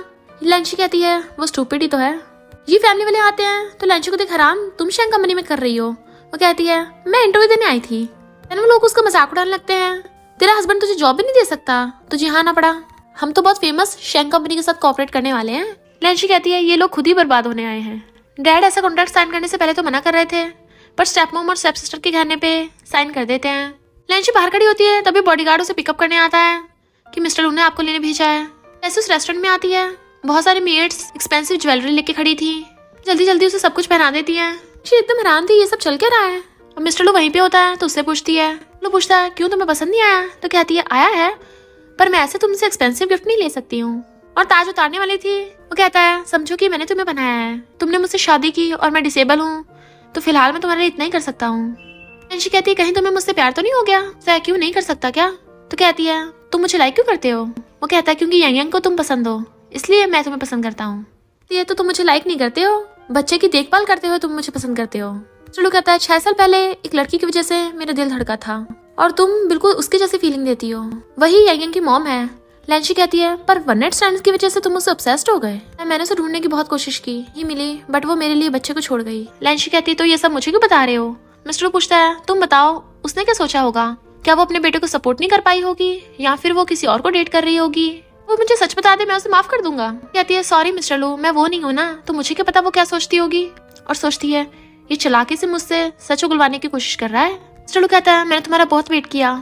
लैंशी कहती है वो स्टूपिड ही तो है। ये फैमिली वाले आते हैं तो लैंशी को देख हैरान तुम शेंग कंपनी में कर रही हो। वो कहती है मैं इंटरव्यू देने आई थी। वो लोग उसका मजाक उड़ाने लगते हैं, तेरा हस्बैंड तुझे जॉब भी नहीं दे सकता, तुझे हाँ ना पड़ा, हम तो बहुत फेमस शेंग कंपनी के साथ कोऑपरेट करने वाले हैं। लैंशी कहती है ये लोग खुद ही बर्बाद होने आए हैं। डैड ऐसा कॉन्ट्रैक्ट साइन करने से पहले तो मना कर रहे थे, पर स्टेप मॉम और स्टेप सिस्टर के कहने पे साइन कर देते हैं। लैंशी बाहर खड़ी होती है तभी बॉडीगार्ड उसे पिकअप करने आता है कि मिस्टर लू ने आपको लेने भेजा है। ऐसे उस रेस्टोरेंट में आती है, बहुत सारी मेड्स एक्सपेंसिव ज्वेलरी लेके खड़ी थी, जल्दी जल्दी उसे सब कुछ पहना देती है। एकदम हैरान थी ये सब चल क्या रहा है। और मिस्टर लू वहीं पे होता है तो उससे पूछती है, लू पूछता है क्यों तुम्हें पसंद नहीं आया? तो कहती है आया है पर मैं ऐसे तुमसे एक्सपेंसिव गिफ्ट नहीं ले सकती हूँ। और ताज उतारने वाली थी। वो कहता है समझो कि मैंने तुम्हें बनाया है, तुमने मुझसे शादी की और मैं डिसेबल हूँ तो फिलहाल मैं तुम्हारे लिए इतना ही कर सकता हूँ। लैंशी कहती है कहीं तुम्हें मुझसे प्यार तो नहीं हो गया? सर क्यों नहीं कर सकता क्या? तो कहती है तुम मुझे लाइक क्यों करते हो? वो कहता है क्योंकि यांग को तुम पसंद हो इसलिए मैं तुम्हें पसंद करता हूँ। ये तो तुम मुझे लाइक नहीं करते हो, बच्चे की देखभाल करते हो तुम मुझे पसंद करते हो। चलो कहता है 6 साल पहले एक लड़की की वजह से मेरा दिल धड़का था और तुम बिल्कुल उसकी जैसी फीलिंग देती हो, वही यांग की मॉम है। लैंशी कहती है पर वन नाइट स्टैंड की वजह से तुम उससे ऑब्सेस्ड हो गए। मैंने उसे ढूंढने की बहुत कोशिश की, ही मिली बट वो मेरे लिए बच्चे को छोड़ गई। लैंशी कहती है तो ये सब मुझे क्यों बता रहे हो? मिस्टर पूछता है तुम बताओ उसने क्या सोचा होगा, क्या वो अपने बेटे को सपोर्ट नहीं कर पाई होगी या फिर वो किसी और को डेट कर रही होगी? वो मुझे सच बता दे मैं उसे माफ कर दूंगा। कहती है सॉरी मिस्टर लू मैं वो नहीं हूँ ना, तो मुझे क्या पता वो क्या सोचती होगी। और सोचती है ये चालाकी से मुझसे सच उगलवाने की कोशिश कर रहा है। मिस्टर लू कहता है मैंने तुम्हारा बहुत वेट किया,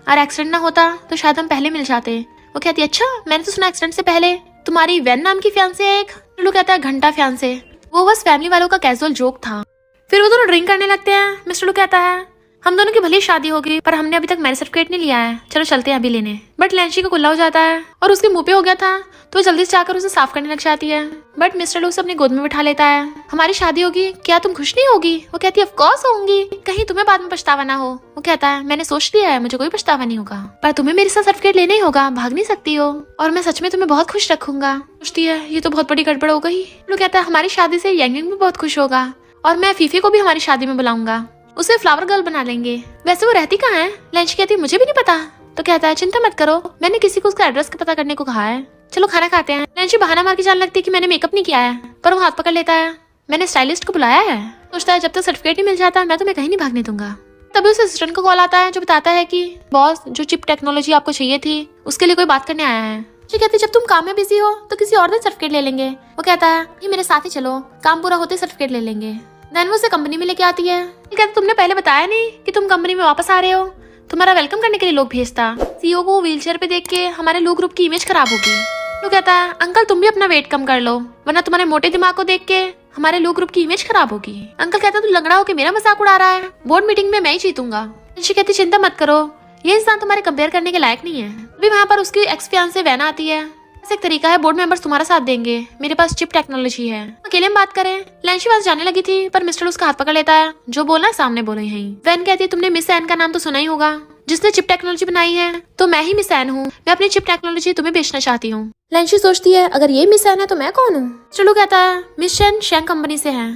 अगर एक्सीडेंट ना होता तो शायद हम पहले मिल जाते। वो कहती है अच्छा मैंने तो सुना एक्सीडेंट से पहले तुम्हारी वैन नाम की फियांसे है एक। मिस्टर लू कहता है घंटा फियांसे, वो बस फैमिली वालों का कैजुअल जोक था। फिर वो दोनों ड्रिंक करने लगते हैं। मिस्टर लू कहता है हम दोनों की भली शादी होगी पर हमने अभी तक मैरिज सर्टिफिकेट नहीं लिया है, चलो चलते हैं अभी लेने। बट लैंशी को गुल्ला हो जाता है और उसके मुंह पे हो गया था तो जल्दी से जाकर उसे साफ करने लग जाती है। बट मिस्टर लू उसे अपनी गोद में बिठा लेता है। हमारी शादी होगी, क्या तुम खुश नहीं होगी? वो कहती है ऑफ कोर्स होंगी, कहीं तुम्हें बाद में पछतावा ना हो। वो कहता है मैंने सोच लिया है मुझे कोई पछतावा नहीं होगा, पर तुम्हें मेरे साथ सर्टिफिकेट लेना ही होगा, भाग नहीं सकती हो और मैं सच में तुम्हें बहुत खुश रखूंगा। सोचती है ये तो बहुत बड़ी गड़बड़ हो गई। वो कहता है हमारी शादी से यांग भी बहुत खुश होगा और मैं फीफी को भी हमारी शादी में बुलाऊंगा, उसे फ्लावर गर्ल बना लेंगे। वैसे वो रहती कहाँ है? लैंशी कहती है मुझे भी नहीं पता। तो कहता है चिंता मत करो, मैंने किसी को उसका एड्रेस का पता करने को कहा है। चलो खाना खाते हैं। लैंशी बहाना मार के जाने लगती है कि मैंने मेकअप नहीं किया है, पर वो हाथ पकड़ लेता है। मैंने स्टाइलिस्ट को बुलाया है। सोचता है जब तक सर्टिफिकेट नहीं मिल जाता मैं तुम्हें कहीं नहीं भागने दूंगा। तभी उस असिस्टेंट को कॉल आता है जो बताता है कि बॉस जो चिप टेक्नोलॉजी आपको चाहिए थी उसके लिए कोई बात करने आया है। जी कहती है जब तुम काम में बिजी हो तो किसी और दिन सर्टिफिकेट ले लेंगे। वो कहता है ये मेरे साथ ही चलो, काम पूरा होते सर्टिफिकेट ले लेंगे। देन वो उसे कंपनी में लेके आती है। कहती है तुमने पहले बताया नहीं कि तुम कंपनी में वापस आ रहे हो, तुम्हारा वेलकम करने के लिए लोग भेजता। सीईओ को व्हीलचेयर पे देख के हमारे लो ग्रुप की इमेज खराब होगी। वो कहता है अंकल तुम भी अपना वेट कम कर लो, वरना तुम्हारे मोटे दिमाग को देख के हमारे लो ग्रुप की इमेज खराब होगी। अंकल कहता है तू लंगड़ा होके मेरा मजाक उड़ा रहा है, बोर्ड मीटिंग में मैं ही जीतूंगा। लैंशी कहती चिंता मत करो, ये इंसान तुम्हारे कंपेयर करने के लायक नहीं है। अभी वहाँ पर उसकी एक्स फियांसे वैन आती है। ऐसा एक तरीका है, बोर्ड मेंबर्स तुम्हारा साथ देंगे, मेरे पास चिप टेक्नोलॉजी है। अकेले में बात करें। लैंशी पास जाने लगी थी पर मिस्टर उसका हाथ पकड़ लेता है। जो बोलना है सामने बोलो यहीं। वैन कहती है तुमने मिस एन का नाम तो सुना ही होगा, जिसने चिप टेक्नोलॉजी बनाई है। तो मैं ही मिस एन हूँ, मैं अपनी चिप टेक्नोलॉजी तुम्हें बेचना चाहती हूँ। लैंशी सोचती है अगर ये मिस एन है तो मैं कौन हूँ। चलो कहता है मिस एन शैंग कंपनी से है,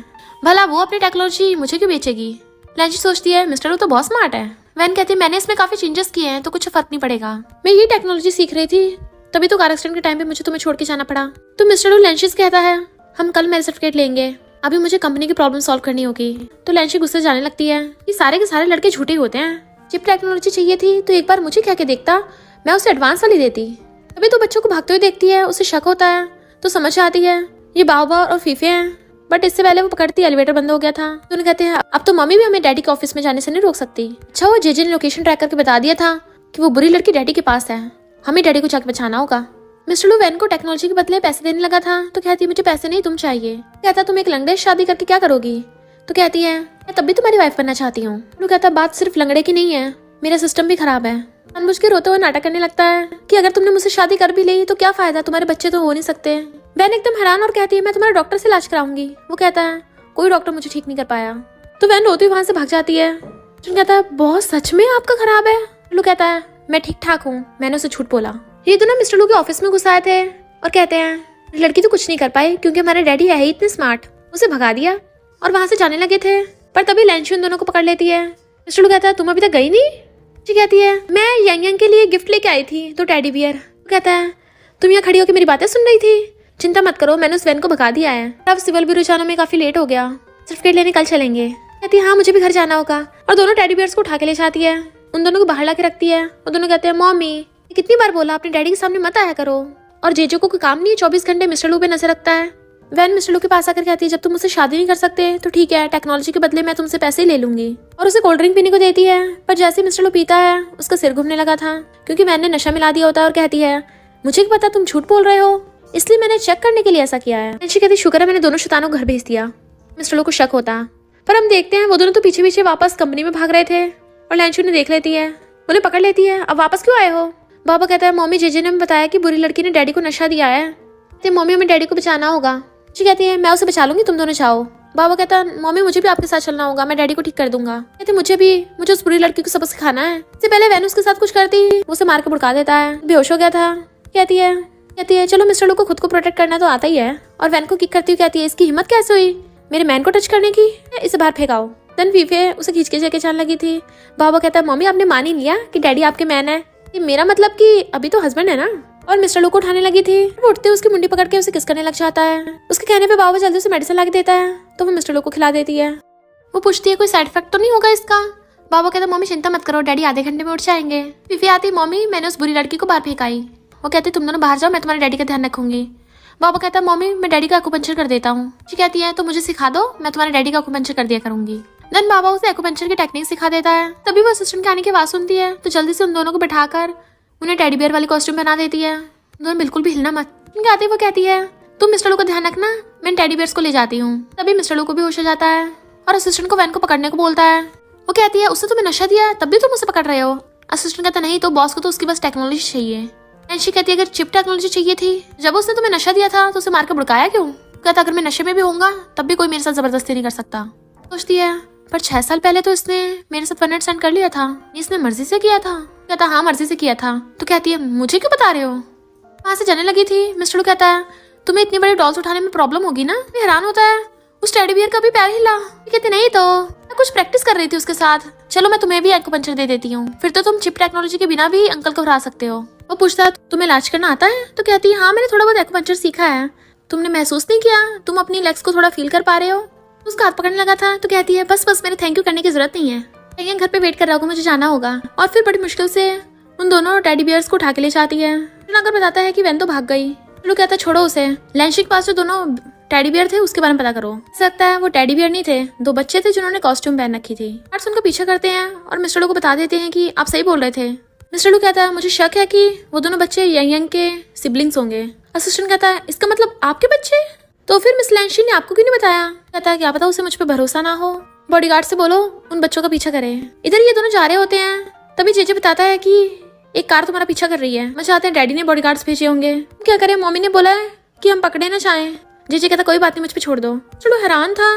भला वो अपनी टेक्नोलॉजी मुझे क्यों बेचेगी। लैंशी सोचती है मिस्टर तो बहुत स्मार्ट है। वैन कहती है मैंने इसमें काफी चेंजेस किए हैं तो कुछ फर्क नहीं पड़ेगा, मैं ये टेक्नोलॉजी सीख रही थी तभी तो कार एक्सीडेंट के टाइम पे मुझे तुम्हें छोड़ के जाना पड़ा। तो मिस्टर लैंशी कहता है हम कल मेरे सर्टिफिकेट लेंगे, अभी मुझे कंपनी की प्रॉब्लम सॉल्व करनी होगी। तो लैंशी गुस्से जाने लगती है ये सारे के सारे लड़के झूठे होते हैं, चिप टेक्नोलॉजी चाहिए थी तो एक बार मुझे कह के देखता, मैं उसे एडवांस वाली देती। अभी तो बच्चों को भागते हुए देखती है, उसे शक होता है तो समझ आती है ये बाबा और फीफे हैं। बट इससे पहले वो पकड़ती एलिवेटर बंद हो गया था। तो उन्हें कहते हैं अब तो मम्मी भी हमें डैडी के ऑफिस में जाने से नहीं रोक सकती। अच्छा वो जेजे ने लोकेशन ट्रैक करके बता दिया था कि वो बुरी लड़की डैडी के पास है, हमें डैडी को जाके बचाना होगा। मिस्टर लू वैन को टेक्नोलॉजी के बदले पैसे देने लगा था तो कहती है मुझे पैसे नहीं तुम चाहिए। कहता तुम एक लंगड़े से शादी करके क्या करोगी। तो कहती है मैं तब भी तुम्हारी वाइफ बनना चाहती हूँ। लू कहता बात सिर्फ लंगड़े की नहीं है, मेरा सिस्टम भी खराब है। अनबुझ के रोते हुए नाटक करने लगता है कि अगर तुमने मुझसे शादी कर भी ली तो क्या फायदा, तुम्हारे बच्चे तो हो नहीं सकते। वैन एकदम हैरान और कहती है मैं तुम्हारे डॉक्टर से इलाज कराऊंगी। वो कहता है कोई डॉक्टर मुझे ठीक नहीं कर पाया। तो वैन रोती हुई वहां से भाग जाती है। अर्जुन कहता है बहुत सच में आपका खराब है। लू कहता है मैं ठीक ठाक हूँ, मैंने उसे झूठ बोला। ये दोनों मिस्टर लू के ऑफिस में घुस आए थे और कहते हैं लड़की तो कुछ नहीं कर पाई क्योंकि हमारे डैडी है ही इतने स्मार्ट, उसे भगा दिया और वहां से जाने लगे थे। पर तभी लैंशी उन दोनों को पकड़ लेती है। मिस्टर लू कहता है तुम अभी तक गई नहीं। जी कहती है मैं यंग यंग के लिए गिफ्ट लेके आई थी तो टेडी बियर। कहता है तुम यहाँ खड़ी होकर मेरी बातें सुन रही थी, चिंता मत करो मैंने उस वैन को भगा दिया है। अब सिविल ब्यूरो जाने में काफी लेट हो गया, सर्टिफिकेट लेने कल चलेंगे। कहती है हाँ मुझे भी घर जाना होगा और दोनों टेडी बियर्स को उठा के ले जाती है, उन दोनों को बाहर ला के रखती है। वो दोनों कहते हैं मॉमी कितनी बार बोला अपने डैडी के सामने मत आया करो, और जेजो को कोई काम नहीं है 24 घंटे मिस्टर लू पे नजर रखता है। वैन मिस्टर लू के पास आकर कहती है जब तुम मुझसे शादी नहीं कर सकते तो ठीक है, टेक्नोलॉजी के बदले मैं तुमसे पैसे ही ले लूंगी, और उसे कोल्ड ड्रिंक पीने को देती है। पर जैसे मिस्टर लू पीता है उसका सिर घूमने लगा था क्योंकि वैन ने नशा मिला दिया होता है और कहती है मुझे क्या पता तुम झूठ बोल रहे हो, इसलिए मैंने चेक करने के लिए ऐसा किया है। लैंशी कहती शुक्र है मैंने दोनों शैतानों को घर भेज दिया। मिस्टर लू को शक होता पर हम देखते हैं वो दोनों तो पीछे पीछे वापस कंपनी में भाग रहे थे और लैंशी उन्हें देख लेती है, उन्हें पकड़ लेती है। अब वापस क्यों आए हो। बाबा कहता है मम्मी जेजे ने हमें बताया कि बुरी लड़की ने डैडी को नशा दिया है, तो मम्मी हमें डैडी को बचाना होगा। जी कहती है मैं उसे बचा लूंगी, तुम दोनों जाओ। बाबा कहता है मम्मी मुझे भी आपके साथ चलना होगा, मैं डैडी को ठीक कर दूंगा। कहते मुझे उस बुरी लड़की को सबक सिखाना है। इससे पहले वैन उसके साथ कुछ करती वो उसे मार के भुड़का देता है, बेहोश हो गया था। कहती है चलो मिस्टर लू को खुद को प्रोटेक्ट करना तो आता ही है, और वैन को किक करती हुई कहती है इसकी हिम्मत कैसे हुई मेरे मैन को टच करने की, इसे बाहर फेंकाओ। देन फीफे उसे खींच के जाके जाने लगी थी। बाबा कहता है मम्मी आपने मान ही लिया कि डैडी आपके मैन है, ये मेरा मतलब कि अभी तो हस्बैंड है ना। और मिस्टर लू को उठाने लगी थी, उठते उसकी मुंडी पकड़ के उसे किस करने लग जाता है। उसके कहने पे बाबा जल्दी उसे मेडिसिन ला के देता है तो वो मिस्टर लू को खिला देती है। वो पूछती है कोई साइड इफेक्ट तो नहीं होगा इसका। बाबा कहता मम्मी चिंता मत करो, डैडी आधे घंटे में उठ जाएंगे। फीफे आती मम्मी मैंने उस बुरी लड़की को बाहर फेंकाई। वो कहती तुम दोनों बाहर जाओ, मैं तुम्हारे डैडी का ध्यान रखूंगी। बाबा कहता मम्मी मैं डैडी का एक्यूपंक्चर कर देता हूँ। जी कहती है तो मुझे सिखा दो, मैं तुम्हारे डैडी का एक्यूपंक्चर कर दिया करूंगी। देन बाबा उसे एक्यूपंक्चर की टेक्निक सिखा देता है। तभी वो असिस्टेंट के आने की आवाज सुनती है तो जल्दी से उन दोनों को बिठाकर उन्हें टेडी बियर वाली कॉस्ट्यूम बना देती है। दोनों बिल्कुल भी हिलना मत। उनके आते वो कहती है तुम मिस्टर लू का ध्यान रखना, मैं टेडी बियर्स को ले जाती हूँ। तभी मिस्टर लू को भी होश हो जाता है और असिस्टेंट को वैन को पकड़ने को बोलता है। वो कहती है उसने तुम्हें नशा दिया तब भी तुम उसे पकड़ रहे हो। असिस्टेंट कहता नहीं तो बॉस को तो उसकी बस टेक्नोलॉजी चाहिए। लैंशी कहती है अगर चिप टेक्नोलॉजी चाहिए थी, जब उसने तुम्हें नशा दिया था तो उसे मार के भड़काया क्यों। कहता अगर मैं नशे में भी होऊंगा तब भी कोई मेरे साथ जबरदस्ती नहीं कर सकता। सोचती है पर 6 साल पहले तो इसने मेरे साथ 1 नाइट स्टैंड कर लिया था, इसने मर्जी से किया था। कहता हाँ मर्जी से किया था। तो कहती है मुझे क्यों बता रहे हो। वहां से जाने लगी थी। मिस्टर लू कहता है तुम्हें इतनी बड़ी डॉल्स उठाने में प्रॉब्लम होगी ना। हैरान होता है उस टेडी बियर का भी पैर हिला। कहती नहीं तो मैं कुछ प्रैक्टिस कर रही थी उसके साथ, चलो मैं तुम्हें भी एक्यूपंक्चर दे देती हूँ, फिर तो तुम चिप टेक्नोलॉजी के बिना भी अंकल को हरा सकते हो। वो पूछता है तुम्हें इलाज करना आता है? तो कहती है हाँ मैंने थोड़ा बहुत एक्यूपंक्चर सीखा है। तुमने महसूस नहीं किया तुम अपनी लेग्स को थोड़ा फील कर पा रहे हो? उसका हाथ पकड़ने लगा था तो कहती है बस बस मेरे थैंक यू करने की जरूरत नहीं है, ये घर पे वेट कर रहा होगा, मुझे जाना होगा। और फिर बड़ी मुश्किल से उन दोनों टेडी बियर्स को उठा के ले जाती है। अगर बताता है कि वैन तो भाग गई। लोग कहता है छोड़ो उसे, लैंशी के पास जो दोनों टेडी बियर थे उसके बारे में पता करो। सकता है वो टेडी बियर नहीं थे, दो बच्चे थे जिन्होंने कॉस्ट्यूम पहन रखी थी। गार्ड्स उनका पीछा करते हैं और मिस्टर लू को बता देते हैं कि आप सही बोल रहे थे। मिस्टर लू कहता है मुझे शक है कि वो दोनों बच्चे यंग यंग के सिबलिंग्स होंगे। असिस्टेंट कहता है इसका मतलब आपके बच्चे? तो फिर मिस लैंशी ने आपको क्यों नहीं बताया? कहता है क्या पता उसे मुझ पर भरोसा ना हो। बॉडीगार्ड से बोलो उन बच्चों का पीछा करे। इधर ये दोनों जा रहे होते हैं तभी जेजे बताता है कि एक कार तुम्हारा पीछा कर रही है। मैं चाहते हैं डैडी ने बॉडीगार्ड्स भेजे होंगे। क्या करें, मम्मी ने बोला है कि हम पकड़े ना चाहें। जेजे कहता कोई बात नहीं मुझ पे छोड़ दो। चलो हैरान था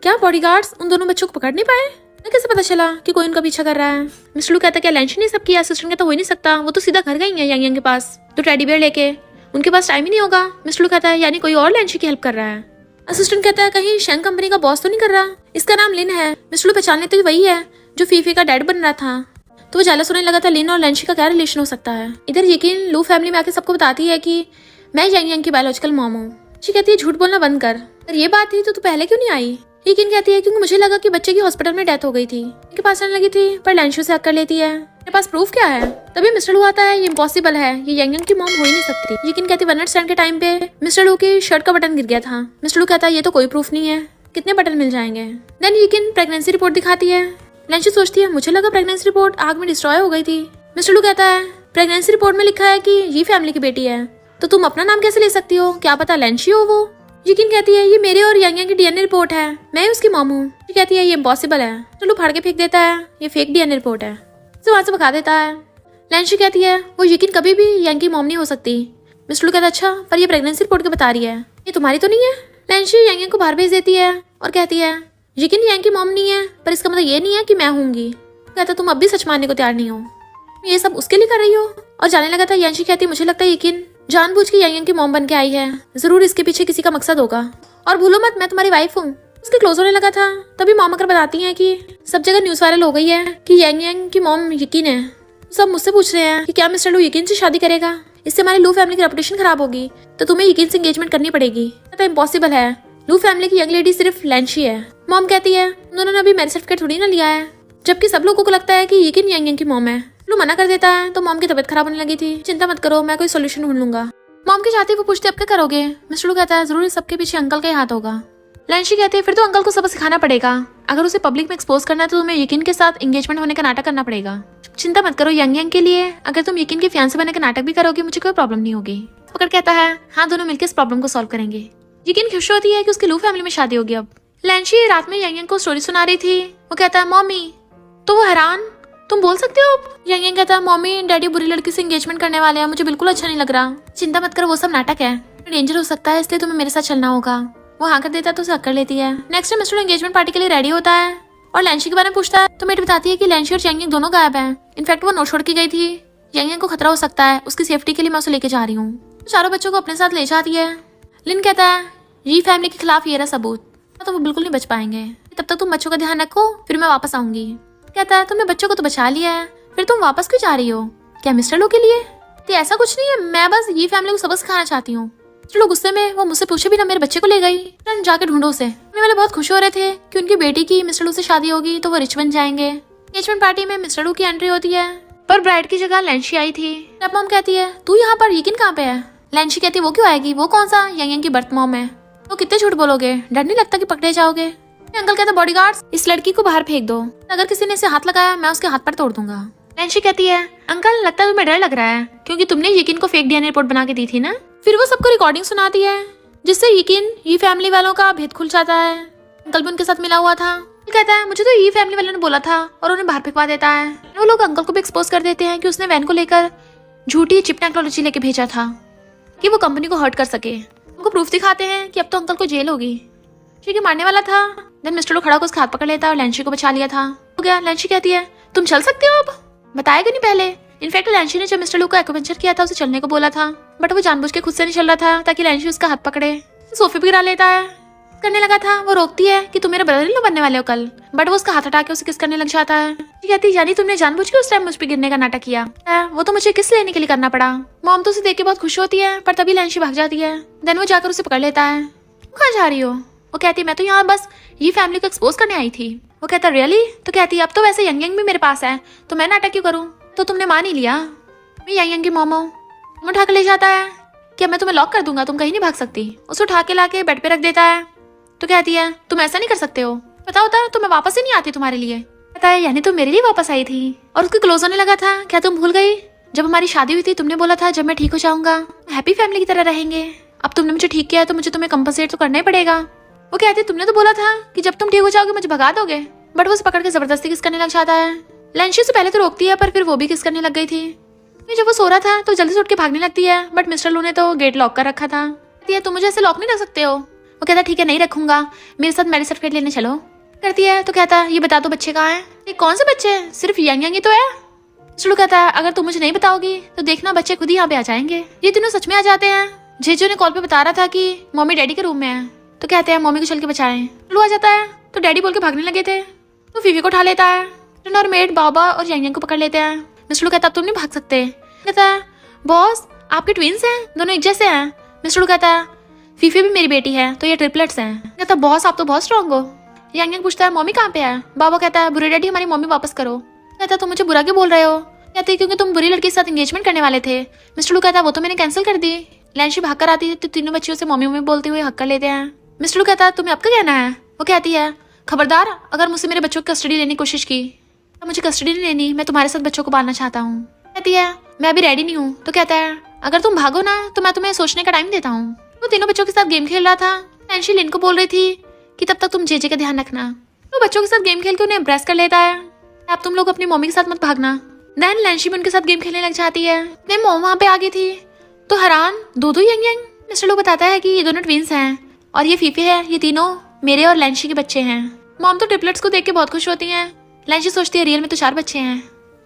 क्या बॉडीगार्ड्स उन दोनों बच्चों को पकड़ नहीं पाए? कैसे पता चला कि कोई उनका पीछा कर रहा है? मिस्टर लू कहता क्या लैंशी ने सब किया? असिस्टेंट कहता हो ही नहीं सकता, वो तो सीधा घर गई है यंग यंग के पास तो टेडी बियर लेके, उनके पास टाइम ही नहीं होगा। मिस्टर लू कहता है यानी कोई और लैंशी की हेल्प कर रहा है। असिस्टेंट कहता है कहीं शेंग कंपनी का बॉस तो नहीं कर रहा? इसका नाम लिन है। मिस्टर लू पहचान लेते वही है जो फीफी का डैड बन रहा था। तो वो जेलस होने लगा था लिन और लैंशी का क्या रिलेशन हो सकता है। इधर यकीन लू फैमिली में आके सबको बताती है कि मैं यंग यंग की बायोलॉजिकल मॉम हूँ। शी कहती है झूठ बोलना बंद कर, अगर ये बात थी तो तू पहले क्यों नहीं आई? यकीन कहती है क्योंकि मुझे लगा कि बच्चे की हॉस्पिटल में डेथ हो गई थी, इनके पास आने लगी थी पर लैंशी से हक कर लेती है। मेरे पास प्रूफ क्या है? तभी मिस्टर लू आता है ये इम्पॉसिबल है, ये यंग यंग की मॉम हो ही नहीं सकती। यकीन कहती वन नाइट स्टैंड के टाइम पे मिस्टर लू की शर्ट का बटन गिर गया था। मिस्टर लू कहता है ये तो कोई प्रूफ नहीं है, कितने बटन मिल जाएंगे? देन यकीन प्रेगनेंसी रिपोर्ट दिखाती है। लैंशी सोचती है मुझे लगा प्रेगनेंसी रिपोर्ट आग में डिस्ट्रॉय हो गई थी। मिस्टर लू कहता है प्रेगनेंसी रिपोर्ट में लिखा है कि ये फैमिली की बेटी है, तो तुम अपना नाम कैसे ले सकती हो? क्या पता लैंशी हो वो। यकीन कहती है ये मेरे और यंग यंग की डीएनए रिपोर्ट है, मैं उसकी मॉम हूँ। कहती है ये इम्पॉसिबल है। चलो फाड़ के फेंक देता है, ये फेक डीएनए रिपोर्ट है, तो वहां से भगा देता है। लैंशी कहती है वो यकीन कभी भी यंग की मॉम नहीं हो सकती। मिस्टर लू कहता है अच्छा पर ये प्रेगनेंसी रिपोर्ट के बता रही है, ये तुम्हारी तो नहीं है? लैंशी यंग यंग को बाहर भेज देती है और कहती है यकीन यंग की मॉम नहीं है पर इसका मतलब ये नहीं है कि मैं हूँगी। कहता तुम अब भी सच मानने को तैयार नहीं हो, ये सब उसके लिए कर रही हो। और जाने लगा था। लैंशी कहती है मुझे लगता है यकीन जानबूझ के यंग यंग की मॉम बन के आई है, जरूर इसके पीछे किसी का मकसद होगा। और भूलो मत मैं तुम्हारी वाइफ हूँ। उसके क्लोज होने लगा था तभी मॉम अगर बताती हैं कि सब जगह न्यूज वायरल हो गई है कि यंग यंग की मॉम यकीन है। सब मुझसे पूछ रहे हैं कि क्या मिस्टर लू यकीन से शादी करेगा? इससे हमारी लू फैमिली की रेपुटेशन खराब होगी, तो तुम्हें यकीन से एंगेजमेंट करनी पड़ेगी। कहता इम्पॉसिबल है, लू फैमिली की यंग लेडी सिर्फ लैंशी है। मॉम कहती है उन्होंने अभी मैरिज सर्टिफिकेट थोड़ी ना लिया है, जबकि सब लोगों को लगता है कि यकीन यंग यंग की मॉम है। लू मना कर देता है तो मॉम की तबीयत खराब होने लगी थी। चिंता मत करो मैं कोई सोल्यूशन ढूंढ लूंगा। मॉम की चाहती वो पूछते अब क्या करोगे? मिस्टर लू कहता है जरूर सबके पीछे अंकल का ही हाथ होगा। लैंशी कहती है फिर तो अंकल को सबक सिखाना पड़ेगा, अगर उसे पब्लिक में एक्सपोज करना है तो तुम्हें यकीन के साथ एंगेजमेंट होने का नाटक करना पड़ेगा। चिंता मत करो यंग यंग के लिए अगर तुम यकीन के फियांसे बनने का नाटक भी करोगे मुझे कोई प्रॉब्लम नहीं होगी। पकड़ कहता है हाँ दोनों मिलकर इस प्रॉब्लम को सॉल्व करेंगे। यकीन खुश होती है कि उसकी लू फैमिली में शादी होगी। अब लैंशी रात में यंग यंग को स्टोरी सुना रही थी। वो कहता है मॉमी, तो वो हैरान तुम बोल सकते हो? यंग यंग कहता है मॉमी डैडी बुरी लड़की से एंगेजमेंट करने वाले हैं, मुझे बिल्कुल अच्छा नहीं लग रहा। चिंता मत करो वो सब नाटक है, डेंजर हो सकता है इसलिए तुम्हें मेरे साथ चलना होगा। वो हाँ कर देता है तो उसे हक कर लेती है। Next time mister engagement party के लिए रेडी होता है और लैंशी के बारे में पूछता है तो मेट बताती है कि लैंशी और यंग यंग दोनों गायब हैं। इनफैक्ट वो नोट छोड़ के गई थी, यंग यंग को खतरा हो सकता है, उसकी सेफ्टी के लिए मैं उसे लेके जा रही हूँ। चारों बच्चों को अपने साथ ले जाती है। लिन कहता है ये फैमिली के खिलाफ ये रहा सबूत, तो वो बिल्कुल नहीं बच पाएंगे, तब तक तुम बच्चों का ध्यान रखो फिर मैं वापस आऊंगी। कहता है तुमने बच्चों को तो बचा लिया है, फिर तुम वापस क्यों जा रही हो? क्या मिस्टर लो के लिए? तो ऐसा कुछ नहीं है, मैं बस ये फैमिली को सबक सिखाना चाहती हूँ। चलो गुस्से में वो मुझसे पूछे भी ना मेरे बच्चे को ले गई, जाके ढूंढो उसे। मेरे वाले बहुत खुश हो रहे थे कि उनकी बेटी की मिस्टर लू से शादी होगी तो वो रिच बन जाएंगे। एंगेजमेंट पार्टी में मिस्टर लू की एंट्री होती है पर ब्राइड की जगह लैंशी आई थी। तब मॉम कहती है तू यहाँ पर, यकीन कहाँ पे है? लैंशी कहती है वो क्यों आएगी, वो कौन सा यंग यंग की बर्थ मॉम है, वो कितने झूठ बोलोगे, डर नहीं लगता कि पकड़े जाओगे? अंकल कहता बॉडीगार्ड्स इस लड़की को बाहर फेंक दो, अगर किसी ने इसे हाथ लगाया मैं उसके हाथ पर तोड़ दूंगा। लैंशी कहती है अंकल लगता है तुम्हें डर लग रहा है क्योंकि तुमने यकीन को फेक डीएनए रिपोर्ट बना के दी थी ना। फिर वो सबको रिकॉर्डिंग सुनाती है जिससे यकीन ये फैमिली वालों का भेद खुल जाता है। अंकल भी उनके साथ मिला हुआ था। कहता है मुझे तो ये फैमिली वालों ने बोला था और उन्हें बाहर फेंकवा देता है। वो लोग अंकल को भी एक्सपोज कर देते हैं कि उसने वैन को लेकर झूठी चिप टेक्नोलॉजी लेके भेजा था कि वो कंपनी को हर्ट कर सके। उनको प्रूफ दिखाते हैं कि अब तो अंकल को जेल होगी, ठीक है मारने वाला था। देन मिस्टर लो खड़ा होकर उसका हाथ पकड़ लेता है और लैंशी को बचा लिया था। हो गया। लैंशी कहती है तुम चल सकते हो, अब बताएगा नहीं पहले। इनफैक्ट लैंशी ने जब मिस्टर लू को एक्यूपंक्चर किया था उसे चलने को बोला था, बट वो जानबूझ के खुद से नहीं चल रहा था ताकि लैंशी उसका हाथ पकड़े। सोफे पे गिरा लेता है करने लगा था। वो रोकती है कि तुम मेरे ब्रदर इन लॉ बनने वाले हो कल, बट वो उसका हाथ हटा के उसे किस करने लग जाता है। कहती यानी तुमने जानबूझ के उस टाइम मुझ पे गिरने का नाटक किया। वो तो मुझे किस लेने के लिए करना पड़ा। मॉम तो उसे देख के बहुत खुश होती है, पर तभी लैंशी भाग जाती है। देन वो जाकर उसे पकड़ लेता है। कहाँ जा रही हो? वो कहती है मैं तो यहाँ बस ये फैमिली को एक्सपोज करने आई थी। वो कहता रियली? तो कहती है अब तो वैसे यंग यंग भी मेरे पास है, तो मैं नाटक क्यों करूँ? तो तुमने मान ही लिया मैं यंग यंग की मॉम हूँ। उठा के ले जाता है कि अब मैं तुम्हें लॉक कर दूंगा, तुम कहीं नहीं भाग सकती। उसे उठा के लाके बेड पे रख देता है। तो कहती है तुम ऐसा नहीं कर सकते हो, पता होता तो मैं वापस ही नहीं आती तुम्हारे लिए। कहता है यानी तुम मेरे लिए वापस आई थी? और उसके क्लोज होने लगा था। क्या तुम भूल गई जब हमारी शादी हुई थी तुमने बोला था जब मैं ठीक हो जाऊंगा हैप्पी फैमिली की तरह रहेंगे। अब तुमने मुझे ठीक किया है तो मुझे तुम्हें कंपनसेट तो करना ही पड़ेगा। वो कहती है तुमने तो बोला था कि जब तुम ठीक हो जाओगे मुझे भगा दोगे, बट वो उसे पकड़ के जबरदस्ती किस करने लग जाता है। लैंशी से पहले तो रोकती है पर फिर वो भी किस करने लग गई थी। जब वो सो रहा था तो जल्दी से उठ के भागने लगती है, बट मिस्टर लू ने तो गेट लॉक कर रखा था। कहती है तुम मुझे ऐसे लॉक नहीं रख सकते हो। वो कहता है ठीक है नहीं रखूंगा, मेरे साथ मेडिसिन सर्टिफिकेट लेने चलो। करती है तो कहता है ये बता दो बच्चे कहाँ हैं? ये कौन से बच्चे? सिर्फ यंग यंग ही तो है। मिस्टर लू कहता है अगर तुम मुझे नहीं बताओगी तो देखना बच्चे खुद ही यहाँ पे आ जाएंगे। ये तीनों सच में आ जाते हैं। जेजू ने कॉल पे बता रहा था कि मम्मी डैडी के रूम में है, तो कहते हैं मम्मी को चल के बचाएं। लू आ जाता है तो डैडी बोल के भागने लगे थे, तो फीफी को उठा लेता है और मेड बाबा और यंग यंग को पकड़ लेते हैं। मिस्टर लू कहता अब तुम नहीं भाग सकते। कहता है बॉस आपके ट्विंस हैं, दोनों एक जैसे हैं। मिस्टर लू कहता है फीफी भी मेरी बेटी है तो ये ट्रिपलेट्स हैं। कहता बॉस आप तो बहुत स्ट्रॉन्ग हो। यंग यंग पूछता है मम्मी कहाँ पे है? बाबा कहता है बुरे डैडी हमारी मम्मी वापस करो। कहता तुम मुझे बुरा क्यों बोल रहे हो? कहते हैं क्योंकि तुम बुरी लड़की के साथ एंगेजमेंट करने वाले थे। मिस्टर लू कहता है वो तो मैंने कैंसिल कर दी। लैंशी भाग कर आती है तो तीनों बच्चियों से मम्मी मम्मी बोलते हुए हक कर लेते हैं। मिस्टर लू कहता है तुम्हें अब क्या कहना है? वो कहती है खबरदार अगर मुझसे मेरे बच्चों की कस्टडी लेने की कोशिश की। मुझे कस्टडी नहीं लेनी, मैं तुम्हारे साथ बच्चों को पालना चाहता हूँ। कहती है मैं अभी रेडी नहीं हूँ। तो कहता है अगर तुम भागो ना तो मैं तुम्हें सोचने का टाइम देता हूँ। वो तीनों बच्चों के साथ गेम खेल रहा था। लैंशी लिन को बोल रही थी कि तब तक तुम जेजे का ध्यान रखना। तो बच्चों के साथ गेम खेल के उन्हें इम्प्रेस कर लेता है। अब तुम लोग अपनी मम्मी के साथ मत भागना। देन लैंशी भी उनके साथ गेम खेलने लग जाती है। देन मॉम वहाँ पे आ गई थी तो हैरान दो यंग यंग। मिस्टर लोग बताता है कि ये दोनों ट्विंस हैं और ये फीफे है, ये तीनों मेरे और लैंशी के बच्चे हैं। मॉम तो ट्रिपलेट्स को देख के बहुत खुश होती हैं। लैंशी सोचती है रियल में तो 4 बच्चे हैं।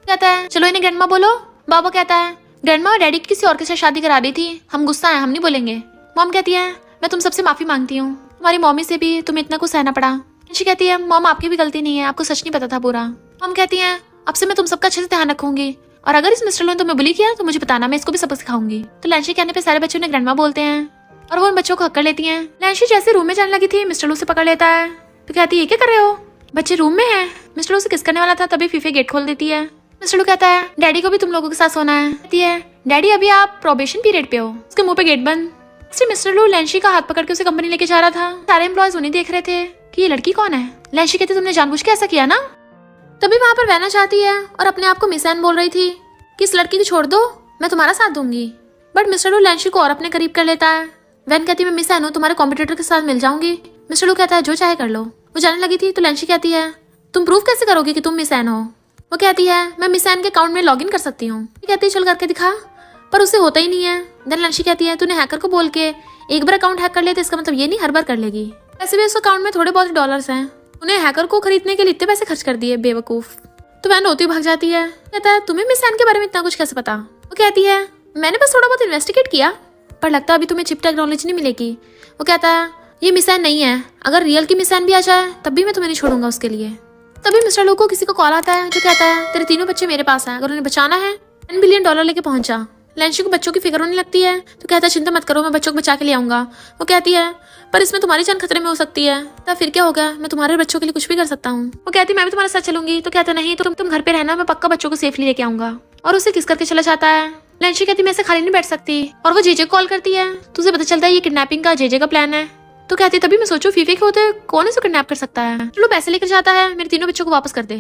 कहता है चलो इन्हें ग्रैंडमा बोलो। बाबा कहता है ग्रैंडमा डैडी की किसी और के साथ शादी करा दी थी, हम गुस्सा है, हम नहीं बोलेंगे। मॉम कहती है मैं तुम सबसे माफी मांगती हूँ, तुम्हारी मम्मी से भी तुम्हें इतना कुछ सहना पड़ा। लैंशी कहती है मॉम आपकी भी गलती नहीं है, आपको सच नहीं पता था पूरा। मॉम कहती है अब से मैं तुम सबका अच्छे से ध्यान रखूंगी और अगर इस मिस्टर लो ने तुम्हें बुली किया तो मुझे बताना, मैं इसको भी सबक सिखाऊंगी। तो लैंशी कहने पे सारे बच्चों ने ग्रैंडमा बोलते हैं और वो उन बच्चों को हक कर लेती हैं। लैंशी जैसे रूम में जाने लगी थी मिस्टर लू से पकड़ लेता है। तो कहती है ये क्या कर रहे हो? बच्चे रूम में हैं। मिस्टर लू से किस करने वाला था तभी फीफे गेट खोल देती है। मिस्टर लू कहता है डैडी को भी तुम लोगों के साथ सोना है। कहती है डैडी अभी आप प्रोबेशन पीरियड पे हो। उसके मुंह पे गेट बंद। मिस्टर लू लैंशी का हाथ पकड़ के उसे कंपनी लेके जा रहा था। सारे एम्प्लॉयज उन्हें देख रहे थे कि ये लड़की कौन है। लैंशी कहती तुमने जानबूझ के ऐसा किया ना। तभी वहां पर वैना चाहती है और अपने आप को मिसैन बोल रही थी कि इस लड़की को छोड़ दो, मैं तुम्हारा साथ दूंगी। बट मिस्टर लू लैंशी को और अपने करीब कर लेता है। वैन कहती है मैं मिसैन हूँ, तुम्हारे कॉम्पिटिटर के साथ मिल जाऊंगी। मिस्टर लू कहता है जो चाहे कर लो। वो जाने लगी थी तो लैंशी कहती है तुम प्रूफ कैसे करोगे कि तुम मिसैन हो? वो कहती है मैं मिसैन के अकाउंट में लॉग इन कर सकती हूँ। कहती है चल करके दिखा, पर उसे होता ही नहीं है। देन लैंशी कहती है तूने हैकर को बोल के एक बार अकाउंट हैक कर लिया तो इसका मतलब ये नहीं हर बार कर लेगी। ऐसे भी उस अकाउंट में थोड़े बहुत डॉलर्स हैं, उन्हें हैकर को खरीदने के लिए इतने पैसे खर्च कर दिए बेवकूफ। तो वैन रोती भाग जाती है। कहता है तुम्हें मिसैन के बारे में इतना कुछ कैसे पता? वो कहती है मैंने बस थोड़ा बहुत इन्वेस्टिगेट किया, पर लगता है अभी तुम्हें चिप टेक्नोलॉजी नहीं मिलेगी। वो कहता है ये मिसैन नहीं है, अगर रियल की मिसैन भी आ जाए तब भी मैं तुम्हें नहीं छोड़ूंगा उसके लिए। तभी मिस्टर लू को किसी को कॉल आता है जो कहता है तेरे तीनों बच्चे मेरे पास हैं, अगर उन्हें बचाना है $10 बिलियन लेके पहुंच जा। लैंशी को बच्चों की फिक्र होने लगती है तो कहता है चिंता मत करो, मैं बच्चों को बचा के ले आऊंगा। वो कहती है पर इसमें तुम्हारी जान खतरे में हो सकती है। तब फिर क्या होगा, मैं तुम्हारे बच्चों के लिए कुछ भी कर सकता हूँ। वो कहती है मैं भी तुम्हारे साथ चलूंगी। तो कहता नहीं तो तुम घर पे रहना, मैं पक्का बच्चों को सेफली लेके आऊंगा। और उसे किस करके चला जाता है। लैंशी कहती मैं ऐसे खाली नहीं बैठ सकती और वो जेजे को कॉल करती है तो उसे पता चलता है ये किडनैपिंग का जेजे का प्लान है। तो कहती तभी मैं सोचूं फीफे के होते कौन इसे किडनैप कर सकता है। चलो पैसे लेकर जाता है मेरे तीनों बच्चों को वापस कर दे।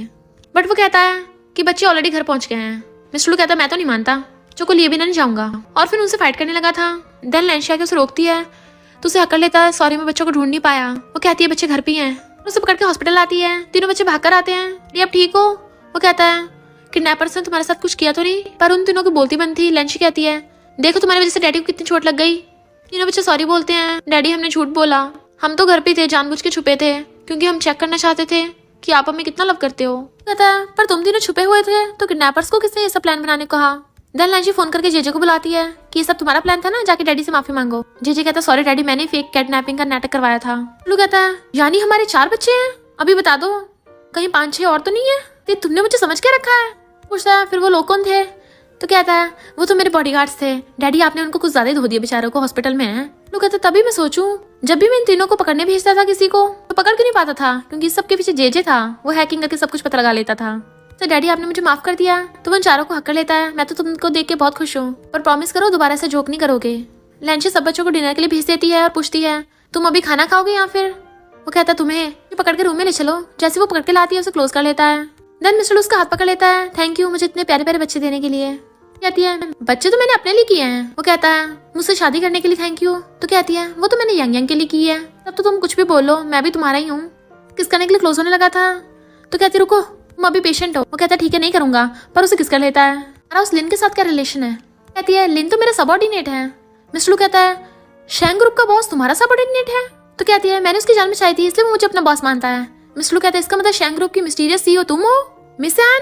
बट वो कहता है कि बच्चे ऑलरेडी घर पहुंच गए हैं। मिस्टर लू कहता है मैं तो नहीं मानता, बच्चों को लिए बिना नहीं जाऊंगा। और फिर उनसे फाइट करने लगा था। देन लैंशी आके उसे रोकती है तो उसे हकड़ लेता है सॉरी मैं बच्चों को ढूंढ नहीं पाया। वो कहती है बच्चे घर पे ही हैं। उसे पकड़ के हॉस्पिटल आती है। तीनों बच्चे भाग कर आते हैं। ये अब ठीक हो? वो कहता है किडनैपर्स ने तुम्हारे साथ कुछ किया तो नहीं? पर उन तीनों की बोलती बंद थी। लैंशी कहती है देखो तुम्हारी वजह से डैडी को कितनी चोट लग गई। तीनों बच्चे सॉरी बोलते हैं डैडी हमने झूठ बोला, हम तो घर पे थे, जानबूझ के छुपे थे क्योंकि हम चेक करना चाहते थे कि आप हमें कितना लव करते हो। कहता है पर तुम तीनों छुपे हुए थे तो किडनैपर्स को किसने ये सब प्लान बनाने को कहा? देन लैंशी फोन करके जेजे को बुलाती है कि ये सब तुम्हारा प्लान था ना, जाके डैडी से माफी मांगो। जेजे कहता है सॉरी डैडी, मैंने फेक किडनैपिंग का नाटक करवाया था। लू कहता है यानी हमारे 4 बच्चे हैं, अभी बता दो कहीं 5-6 और तो नहीं है? तो तुमने मुझे समझ के रखा है। पूछता है फिर वो लोग कौन थे? तो कहता है वो तो मेरे बॉडीगार्ड्स थे डैडी, आपने उनको कुछ ज्यादा ही धो दिया, बेचारों को हॉस्पिटल में है। लोग कहते तभी मैं सोचूं जब भी मैं इन तीनों को पकड़ने भेजता था किसी को तो पकड़ के नहीं पाता था, क्योंकि इस सबके पीछे जेजे था, वो हैकिंग करके सब कुछ पता लगा लेता था। तो डैडी आपने मुझे माफ कर दिया। तो वो उन चारों को हक कर लेता है। मैं तो तुमको देख के बहुत खुश हूँ, पर प्रॉमिस करो दोबारा से जोक नहीं करोगे। लैंशी सब बच्चों को डिनर के लिए भेज देती है और पूछती है तुम अभी खाना खाओगे या फिर? वो कहता है तुम्हें पकड़ के रूम में ले चलो। जैसे वो पकड़ के लाती है उसे क्लोज कर लेता है। देन मिस्टर उसका हाथ पकड़ लेता है, थैंक यू मुझे इतने प्यारे प्यारे बच्चे देने के लिए। कहती है बच्चे तो मैंने अपने लिए किए हैं। वो कहता है मुझसे शादी करने के लिए थैंक यू। तो कहती है वो तो मैंने यंग यंग के लिए की है, तब तो तुम कुछ भी बोलो, मैं भी तुम्हारा ही हूँ। किस करने के लिए क्लोज होने लगा था। तो कहती रुको तुम अभी पेशेंट हो। वो कहता है ठीक है नहीं करूंगा, पर उसे किस कर लेता है। अरे उस लिन के साथ क्या रिलेशन है? कहती है लिन तो मेरा सबऑर्डिनेट है। मिस्टर लू कहता है शैंग ग्रुप का बॉस तुम्हारा सबऑर्डिनेट है? तो कहती है मैंने उसकी जान बचाई थी इसलिए वो मुझे अपना बॉस मानता है। मिस्टर लू कहता है इसका मतलब शैंग ग्रुप की मिस्टीरियस सीईओ तुम हो? मिस एन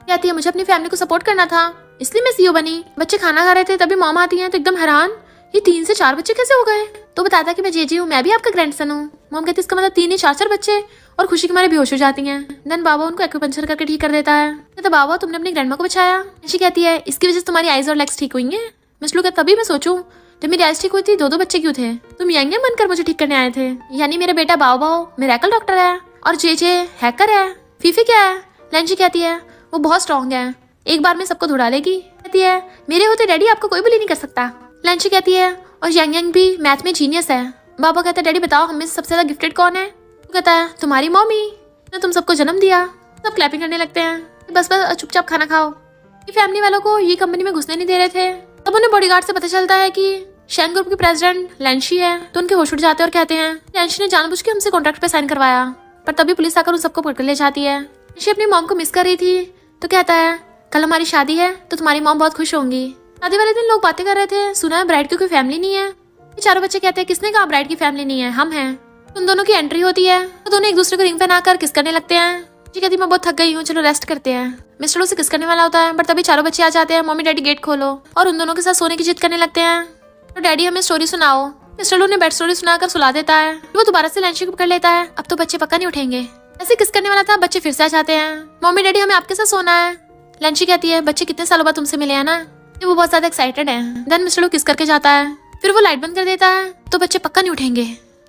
कहती है मुझे अपनी फैमिली को सपोर्ट करना था इसलिए मैं सीईओ बनी। बच्चे खाना खा रहे थे तभी मॉम आती है तो एकदम हैरान, ये 3 से 4 बच्चे कैसे हो गए? तो बताता कि मैं जेजे हूँ, मैं भी आपका ग्रैंडसन हूँ। मॉम कहती है इसका मतलब 3 या 4 बच्चे, और खुशी के मारे बेहोश हो जाती हैं। देन बाबा उनको एक्यूपंक्चर करके ठीक कर देता है। कहता बाबा तुमने अपनी ग्रैंडमा को बचाया। ऐसी कहती है इसकी वजह से तुम्हारी आईज और लेग्स ठीक हुई हैं। मिस्टर कहता तभी मैं सोचूं जब मेरी आईज ठीक हुई थी 2-2 बच्चे क्यों थे? तुम यंग यंग बनकर मुझे ठीक करने आए थे। यानी मेरा बेटा बाओ मिरेकल डॉक्टर है और जेजे हैकर है। फीफी क्या है? लैंशी कहती है वो बहुत स्ट्रॉन्ग है, एक बार में सबको धुड़ा लेगी। कहती है मेरे होते डैडी आपको कोई बुली नहीं कर सकता। लैंशी कहती है और यंग यंग भी मैथ में जीनियस है। बाबा कहता है डैडी बताओ हम में से सबसे ज्यादा गिफ्टेड कौन है? तो कहता है तुम्हारी मम्मी ने तुम सबको जन्म दिया। सब क्लैपिंग करने लगते हैं। बस बस चुपचाप खाना खाओ। ये फैमिली वालों को ये कंपनी में घुसने नहीं दे रहे थे। तब उन्हें बॉडीगार्ड से पता चलता है कि शैंग ग्रुप के प्रेसिडेंट लैंशी है। तो उनके होश उड़ जाते हैं और कहते हैं लैंशी ने जानबूझ के हमसे कॉन्ट्रैक्ट पे साइन करवाया। पर तभी पुलिस आकर उन सबको पकड़ ले जाती है। लैंशी अपनी मॉम को मिस कर रही थी तो कहता है कल हमारी शादी है तो तुम्हारी मॉम बहुत खुश होंगी। शादी वाले दिन लोग बातें कर रहे थे, सुना है ब्राइड की कोई फैमिली नहीं है। ये चारों बच्चे कहते हैं किसने कहा ब्राइड की फैमिली नहीं है, हम हैं। उन दोनों की एंट्री होती है तो दोनों एक दूसरे को रिंग पहनाकर किस करने लगते हैं। जी कहती मैं बहुत थक गई हूँ, चलो रेस्ट करते हैं। मिस्टर उसे किस करने वाला होता है, पर तभी चारों बच्चे आ जाते हैं। मम्मी डैडी गेट खोलो, और उन दोनों के साथ सोने की जिद करने लगते हैं। तो डैडी हमें स्टोरी सुनाओ। मिस्टर ने बेड स्टोरी सुनाकर सुला देता है। वो दोबारा से लैंशी को पकड़ लेता है। अब तो बच्चे पक्का नहीं उठेंगे। ऐसे किस करने वाला था, बच्चे फिर से आ जाते हैं। मम्मी डैडी हमें आपके साथ सोना है। लैंशी कहती है बच्चे कितने सालों बाद तुमसे मिले हैं ना। वो बहुत ज्यादा एक्साइटेड है। देन मिस्टर किस करके जाता है, फिर वो लाइट बंद कर देता है। तो बच्चे पक्का नहीं उठेंगे।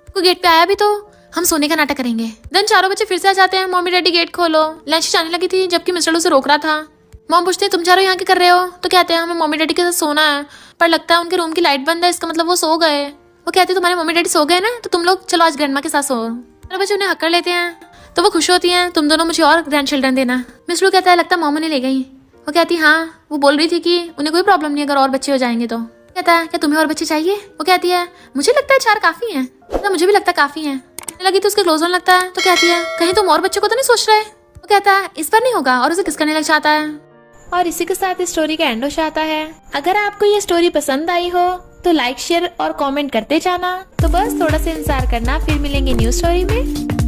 वो गेट पे आया भी तो हम सोने का नाटक करेंगे। देन चारों बच्चे फिर से आ जाते हैं। मम्मी डैडी गेट खोलो। लैंशी जाने लगी थी जबकि मिस्टर उसे रोक रहा था। मॉम पूछते हैं तुम चारों यहाँ क्या कर रहे हो? तो कहते हैं हमें मम्मी डैडी के साथ सोना है, पर लगता है उनके रूम की लाइट बंद है, इसका मतलब वो सो गए। वो कहते तुम्हारे मम्मी डैडी सो गए ना, तो तुम लोग चलो आज ग्रैंडमा के साथ सो। चारों बच्चे उन्हें हक कर लेते हैं तो वो खुश होती हैं, तुम दोनों मुझे और ग्रैंड चिल्ड्रन देना। मिस्टर कहता है लगता है मॉम ने ले गई। वो कहती हाँ वो बोल रही थी कि उन्हें कोई प्रॉब्लम नहीं अगर और बच्चे हो जाएंगे तो। कहता है क्या तुम्हें और बच्चे चाहिए? वो कहती है मुझे लगता है 4 काफी हैं। तो मुझे भी लगता है काफी हैं। लगी तो उसके क्लोज होने लगता है। तो कहती है कहीं तुम और बच्चों को तो नहीं सोच रहे? वो कहता है इस बार नहीं होगा, और उसे किस करने लग जाता है। और इसी के साथ इस स्टोरी का एंड हो जाता है। अगर आपको ये स्टोरी पसंद आई हो तो लाइक शेयर और कमेंट करते जाना। तो बस थोड़ा सा इंतजार करना, फिर मिलेंगे न्यू स्टोरी में।